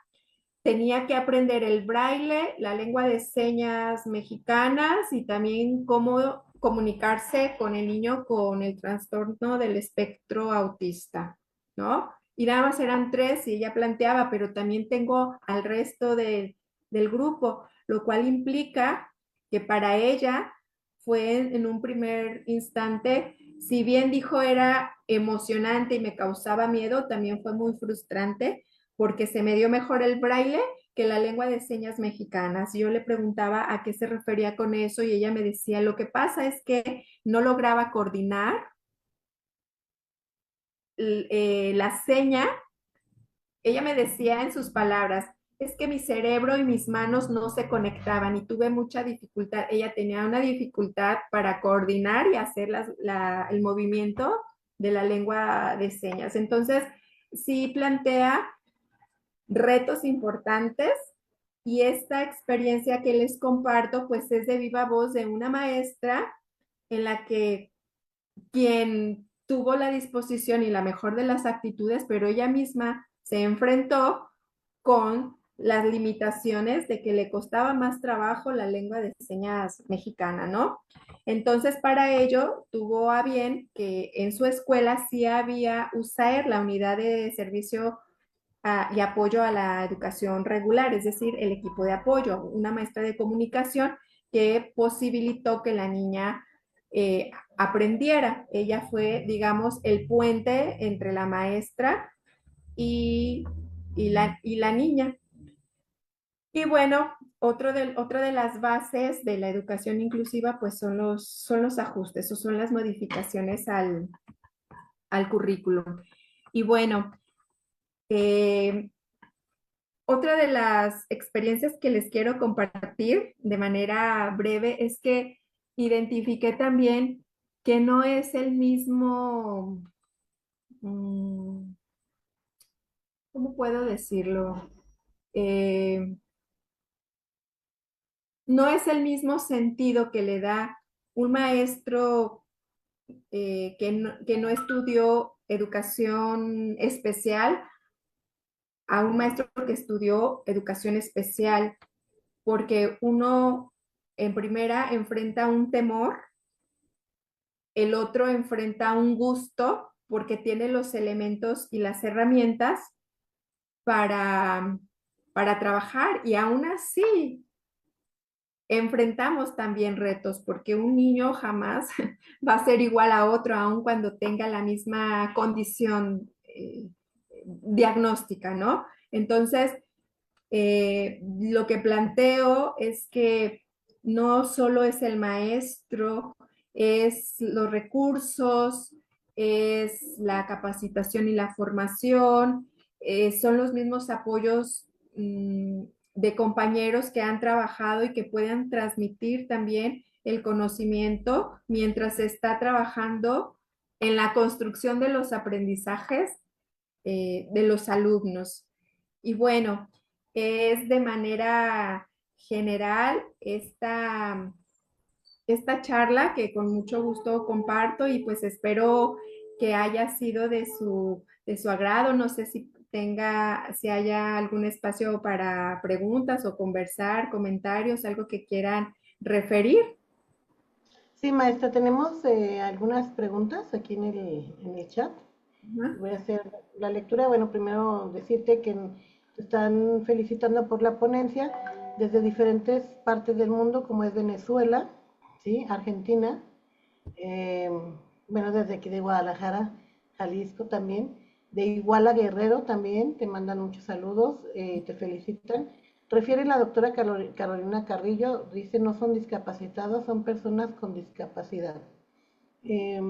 tenía que aprender el braille, la lengua de señas mexicanas y también cómo comunicarse con el niño con el trastorno del espectro autista, ¿no? Y nada más eran tres y ella planteaba, pero también tengo al resto del grupo, lo cual implica que para ella fue en un primer instante, si bien dijo era emocionante y me causaba miedo, también fue muy frustrante porque se me dio mejor el braille que la lengua de señas mexicanas. Yo le preguntaba a qué se refería con eso y ella me decía, lo que pasa es que no lograba coordinar la seña. Ella me decía en sus palabras, es que mi cerebro y mis manos no se conectaban y tuve mucha dificultad. Ella tenía una dificultad para coordinar y hacer el movimiento de la lengua de señas. Entonces, sí plantea retos importantes y esta experiencia que les comparto pues es de viva voz de una maestra en la que quien tuvo la disposición y la mejor de las actitudes, pero ella misma se enfrentó con las limitaciones de que le costaba más trabajo la lengua de señas mexicana, ¿no? Entonces, para ello, tuvo a bien que en su escuela sí había USAER, la unidad de servicio y apoyo a la educación regular, es decir, el equipo de apoyo, una maestra de comunicación que posibilitó que la niña aprendiera. Ella fue, digamos, el puente entre la maestra y, y la niña. Y bueno, otra de las bases de la educación inclusiva pues son los ajustes o son las modificaciones al currículum. Y bueno, eh, otra de las experiencias que les quiero compartir de manera breve es que identifiqué también que no es el mismo, mm, ¿cómo puedo decirlo? Eh, no es el mismo sentido que le da un maestro que no estudió educación especial a un maestro que estudió educación especial, porque uno en primera enfrenta un temor, el otro enfrenta un gusto porque tiene los elementos y las herramientas para, para trabajar y aún así enfrentamos también retos porque un niño jamás va a ser igual a otro, aun cuando tenga la misma condición diagnóstica, ¿no? Entonces, lo que planteo es que no solo es el maestro, es los recursos, es la capacitación y la formación, son los mismos apoyos de compañeros que han trabajado y que puedan transmitir también el conocimiento mientras se está trabajando en la construcción de los aprendizajes de los alumnos. Y bueno, es de manera general esta charla que con mucho gusto comparto y pues espero que haya sido de su agrado. No sé si si haya algún espacio para preguntas o conversar, comentarios, algo que quieran referir. Sí, maestra, tenemos algunas preguntas aquí en el chat. Ajá. Voy a hacer la lectura. Bueno, primero decirte que te están felicitando por la ponencia desde diferentes partes del mundo, como es Venezuela, ¿sí? Argentina, eh, bueno, desde aquí de Guadalajara, Jalisco también, de Iguala Guerrero también, te mandan muchos saludos, te felicitan. Refiere la doctora Carolina Carrillo, dice, no son discapacitados, son personas con discapacidad. Eh,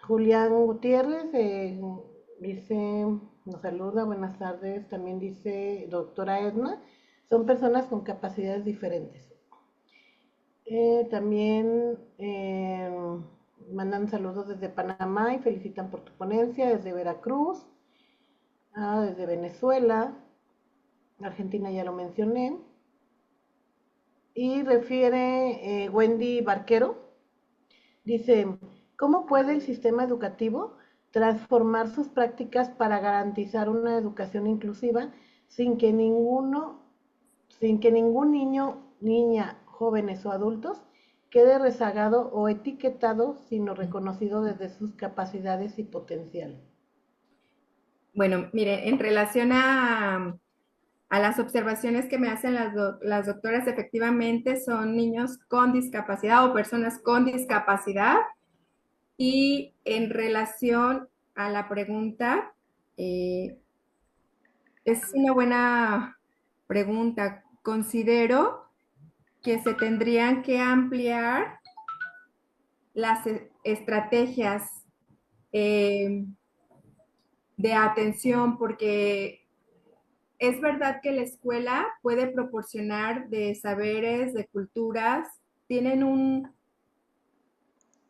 Julián Gutiérrez dice, nos saluda, buenas tardes, también dice doctora Edna, son personas con capacidades diferentes. También mandan saludos desde Panamá y felicitan por tu ponencia, desde Veracruz, desde Venezuela, Argentina ya lo mencioné. Y refiere Wendy Barquero, dice, ¿cómo puede el sistema educativo transformar sus prácticas para garantizar una educación inclusiva sin que sin que ningún niño, niña, jóvenes o adultos quede rezagado o etiquetado, sino reconocido desde sus capacidades y potencial? Bueno, mire, en relación a las observaciones que me hacen las doctoras, efectivamente son niños con discapacidad o personas con discapacidad. Y en relación a la pregunta, eh, es una buena pregunta. Considero que se tendrían que ampliar las estrategias eh, de atención porque es verdad que la escuela puede proporcionar de saberes, de culturas, tienen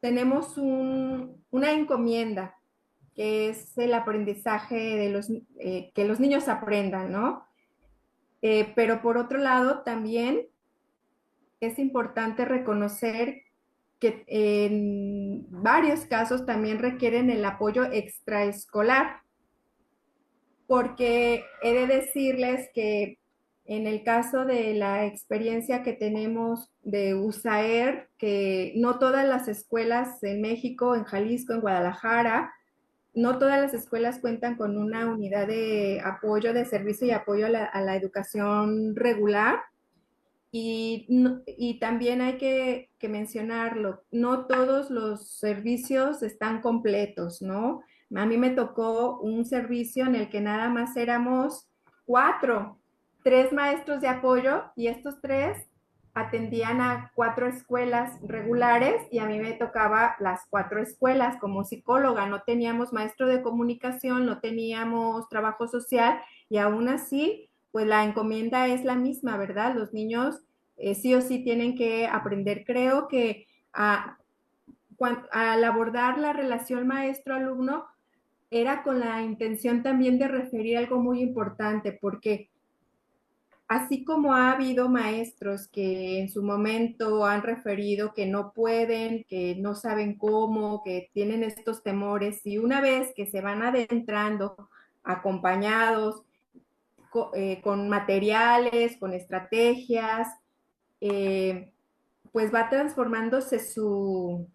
tenemos una encomienda, que es el aprendizaje de que los niños aprendan, ¿no? Pero por otro lado, también es importante reconocer que en varios casos también requieren el apoyo extraescolar, porque he de decirles que en el caso de la experiencia que tenemos de USAER, que no todas las escuelas en México, en Jalisco, en Guadalajara, no todas las escuelas cuentan con una unidad de apoyo, de servicio y apoyo a la educación regular. Y también hay que mencionarlo, no todos los servicios están completos, ¿no? A mí me tocó un servicio en el que nada más éramos cuatro, tres maestros de apoyo y estos tres atendían a cuatro escuelas regulares y a mí me tocaba las cuatro escuelas como psicóloga. No teníamos maestro de comunicación, no teníamos trabajo social y aún así pues la encomienda es la misma, ¿verdad? Los niños sí o sí tienen que aprender. Creo que al abordar la relación maestro-alumno era con la intención también de referir algo muy importante, porque así como ha habido maestros que en su momento han referido que no pueden, que no saben cómo, que tienen estos temores, y una vez que se van adentrando acompañados, con materiales, con estrategias, pues va transformándose su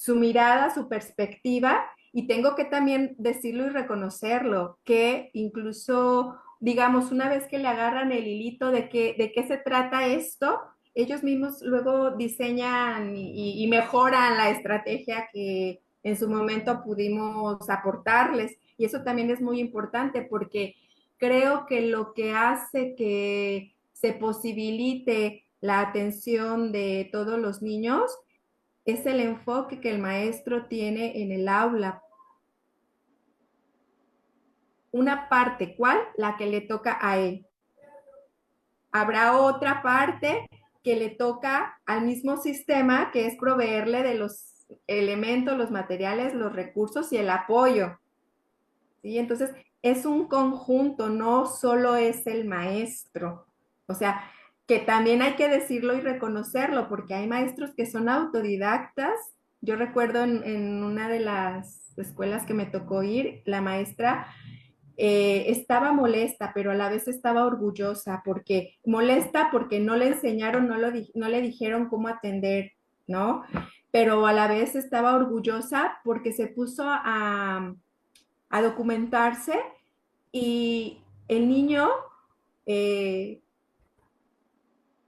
mirada, su perspectiva, y tengo que también decirlo y reconocerlo, que incluso, digamos, una vez que le agarran el hilito de qué se trata esto, ellos mismos luego diseñan y mejoran la estrategia que en su momento pudimos aportarles. Y eso también es muy importante porque creo que lo que hace que se posibilite la atención de todos los niños es el enfoque que el maestro tiene en el aula. Una parte, ¿cuál? La que le toca a él. Habrá otra parte que le toca al mismo sistema, que es proveerle de los elementos, los materiales, los recursos y el apoyo. ¿Sí? Entonces, es un conjunto, no solo es el maestro. O sea, que también hay que decirlo y reconocerlo, porque hay maestros que son autodidactas. Yo recuerdo en una de las escuelas que me tocó ir, la maestra estaba molesta, pero a la vez estaba orgullosa, porque molesta porque no le enseñaron, no le dijeron cómo atender, ¿no? Pero a la vez estaba orgullosa porque se puso a documentarse y el niño eh,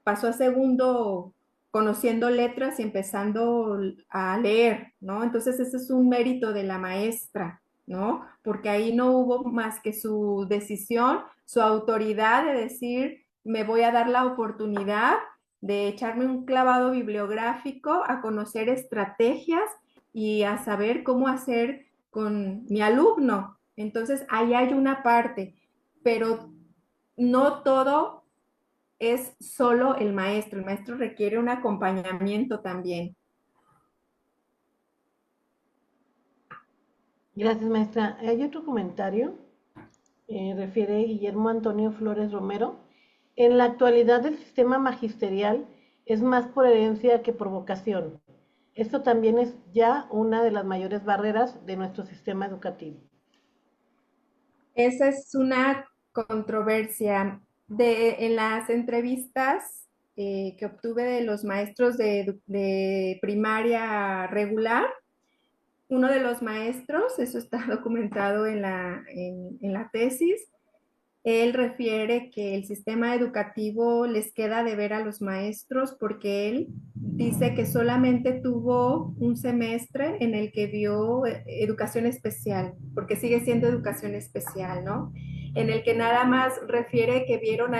pasó a segundo conociendo letras y empezando a leer, ¿no? Entonces ese es un mérito de la maestra, ¿no? Porque ahí no hubo más que su decisión, su autoridad de decir, me voy a dar la oportunidad de echarme un clavado bibliográfico, a conocer estrategias y a saber cómo hacer con mi alumno. Entonces ahí hay una parte, pero no todo es solo el maestro requiere un acompañamiento también. Gracias, maestra. Hay otro comentario, refiere Guillermo Antonio Flores Romero. En la actualidad el sistema magisterial es más por herencia que por vocación. Esto también es ya una de las mayores barreras de nuestro sistema educativo. Esa es una controversia. En las entrevistas que obtuve de los maestros de primaria regular, uno de los maestros, eso está documentado en la tesis, él refiere que el sistema educativo les queda de ver a los maestros porque él dice que solamente tuvo un semestre en el que vio educación especial, porque sigue siendo educación especial, ¿no? En el que nada más refiere que vieron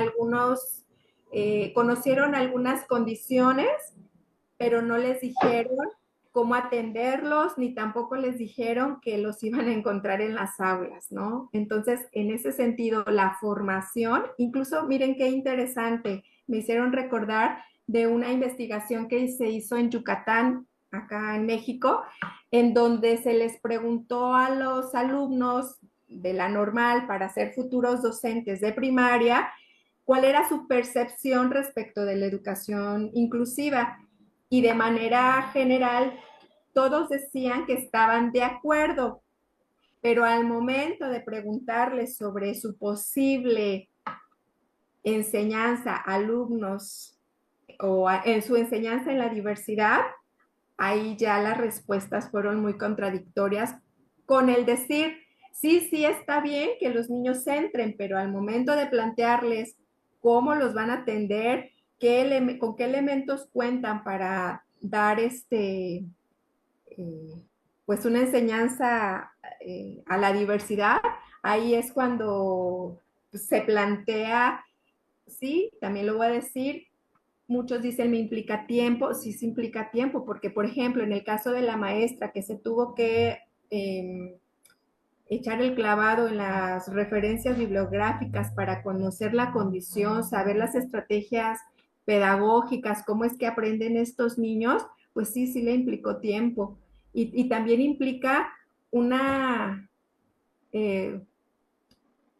conocieron algunas condiciones, pero no les dijeron cómo atenderlos, ni tampoco les dijeron que los iban a encontrar en las aulas, ¿no? Entonces, en ese sentido, la formación, incluso miren qué interesante, me hicieron recordar de una investigación que se hizo en Yucatán, acá en México, en donde se les preguntó a los alumnos de la normal para ser futuros docentes de primaria cuál era su percepción respecto de la educación inclusiva. Y de manera general, todos decían que estaban de acuerdo, pero al momento de preguntarles sobre su posible enseñanza a alumnos en su enseñanza en la diversidad, ahí ya las respuestas fueron muy contradictorias con el decir, sí, sí está bien que los niños entren, pero al momento de plantearles cómo los van a atender, con qué elementos cuentan para dar eh, pues una enseñanza a la diversidad, ahí es cuando se plantea, sí, también lo voy a decir, muchos dicen me implica tiempo, sí se implica tiempo, porque por ejemplo en el caso de la maestra que se tuvo que echar el clavado en las referencias bibliográficas para conocer la condición, saber las estrategias pedagógicas, cómo es que aprenden estos niños, pues sí, sí le implicó tiempo. Y también implica una, eh,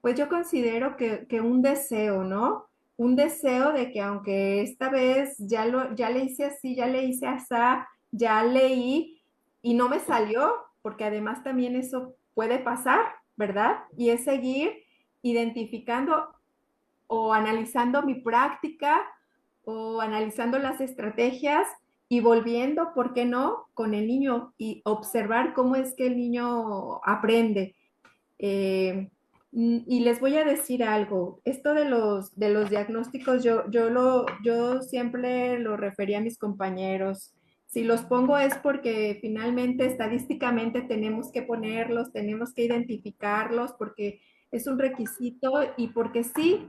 pues yo considero que un deseo, ¿no? Un deseo de que aunque esta vez ya le hice así, ya le hice así, ya leí y no me salió, porque además también eso puede pasar, ¿verdad? Y es seguir identificando o analizando mi práctica o analizando las estrategias y volviendo, ¿por qué no?, con el niño y observar cómo es que el niño aprende. Eh, y les voy a decir algo, esto de los diagnósticos, yo siempre lo refería a mis compañeros. Si los pongo es porque finalmente estadísticamente tenemos que ponerlos, tenemos que identificarlos, porque es un requisito y porque sí,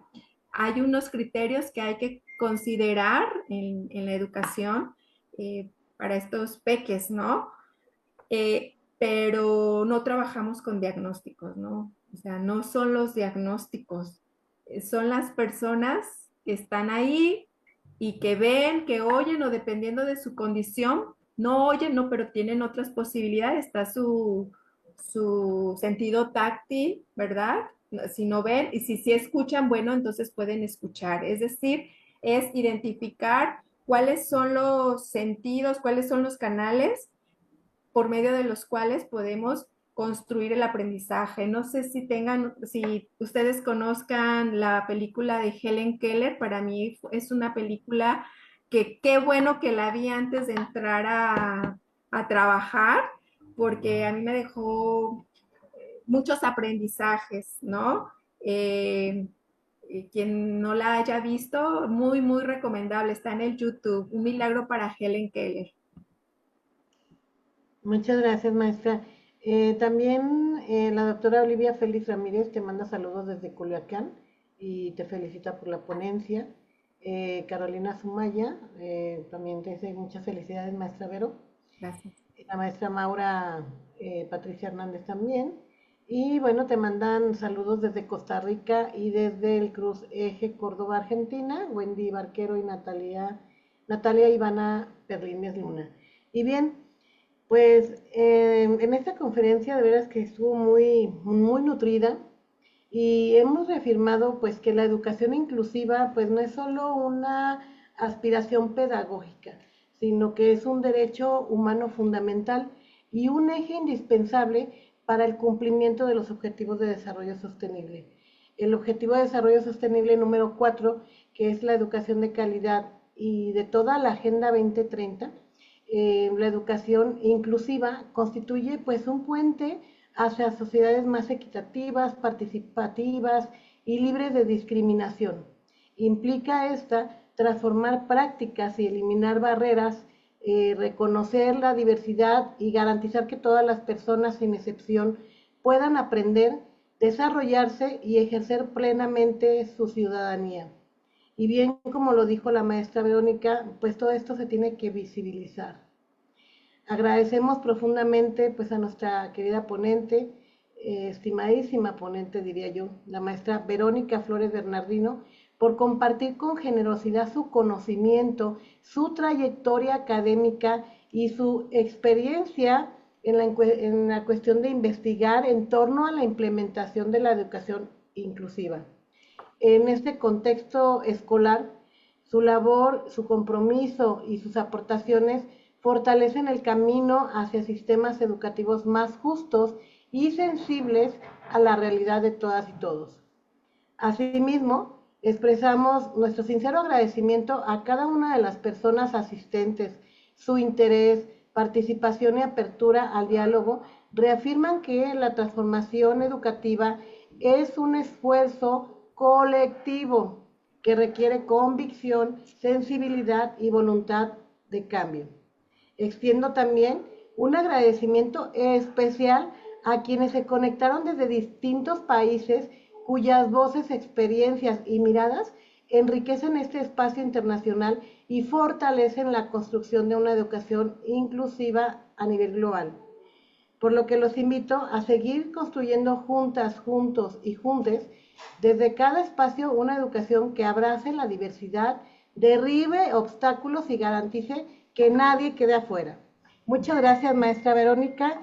hay unos criterios que hay que considerar en la educación para estos peques, ¿no? Pero no trabajamos con diagnósticos, ¿no? O sea, no son los diagnósticos, son las personas que están ahí y que ven, que oyen o dependiendo de su condición, no oyen, no, pero tienen otras posibilidades, está su sentido táctil, ¿verdad? Si no ven y si sí escuchan, bueno, entonces pueden escuchar. Es decir, es identificar cuáles son los sentidos, cuáles son los canales por medio de los cuales podemos construir el aprendizaje. No sé si ustedes conozcan la película de Helen Keller, para mí es una película que qué bueno que la vi antes de entrar a trabajar, porque a mí me dejó muchos aprendizajes, ¿no? Eh, quien no la haya visto, muy, muy recomendable, está en el YouTube, Un milagro para Helen Keller. Muchas gracias, maestra. También la doctora Olivia Félix Ramírez te manda saludos desde Culiacán y te felicita por la ponencia. Carolina Sumaya también te dice muchas felicidades, maestra Vero. Gracias. La maestra Maura Patricia Hernández también. Y bueno, te mandan saludos desde Costa Rica y desde el Cruz Eje Córdoba, Argentina, Wendy Barquero y Natalia Ivana Perlines Luna. Y bien, pues en esta conferencia de veras que estuvo muy nutrida y hemos reafirmado pues que la educación inclusiva pues no es solo una aspiración pedagógica, sino que es un derecho humano fundamental y un eje indispensable para el cumplimiento de los objetivos de desarrollo sostenible. El objetivo de desarrollo sostenible número 4, que es la educación de calidad y de toda la Agenda 2030, la educación inclusiva constituye pues un puente hacia sociedades más equitativas, participativas y libres de discriminación. Implica esta transformar prácticas y eliminar barreras, reconocer la diversidad y garantizar que todas las personas sin excepción puedan aprender, desarrollarse y ejercer plenamente su ciudadanía. Y bien, como lo dijo la maestra Verónica, pues todo esto se tiene que visibilizar. Agradecemos profundamente pues a nuestra querida ponente, estimadísima ponente diría yo, la maestra Verónica Flores Bernardino, por compartir con generosidad su conocimiento, su trayectoria académica y su experiencia en la cuestión de investigar en torno a la implementación de la educación inclusiva. En este contexto escolar, su labor, su compromiso y sus aportaciones fortalecen el camino hacia sistemas educativos más justos y sensibles a la realidad de todas y todos. Asimismo, expresamos nuestro sincero agradecimiento a cada una de las personas asistentes, su interés, participación y apertura al diálogo reafirman que la transformación educativa es un esfuerzo colectivo que requiere convicción, sensibilidad y voluntad de cambio. Extiendo también un agradecimiento especial a quienes se conectaron desde distintos países cuyas voces, experiencias y miradas enriquecen este espacio internacional y fortalecen la construcción de una educación inclusiva a nivel global. Por lo que los invito a seguir construyendo juntas, juntos y juntes desde cada espacio una educación que abrace la diversidad, derribe obstáculos y garantice que nadie quede afuera. Muchas gracias, maestra Verónica.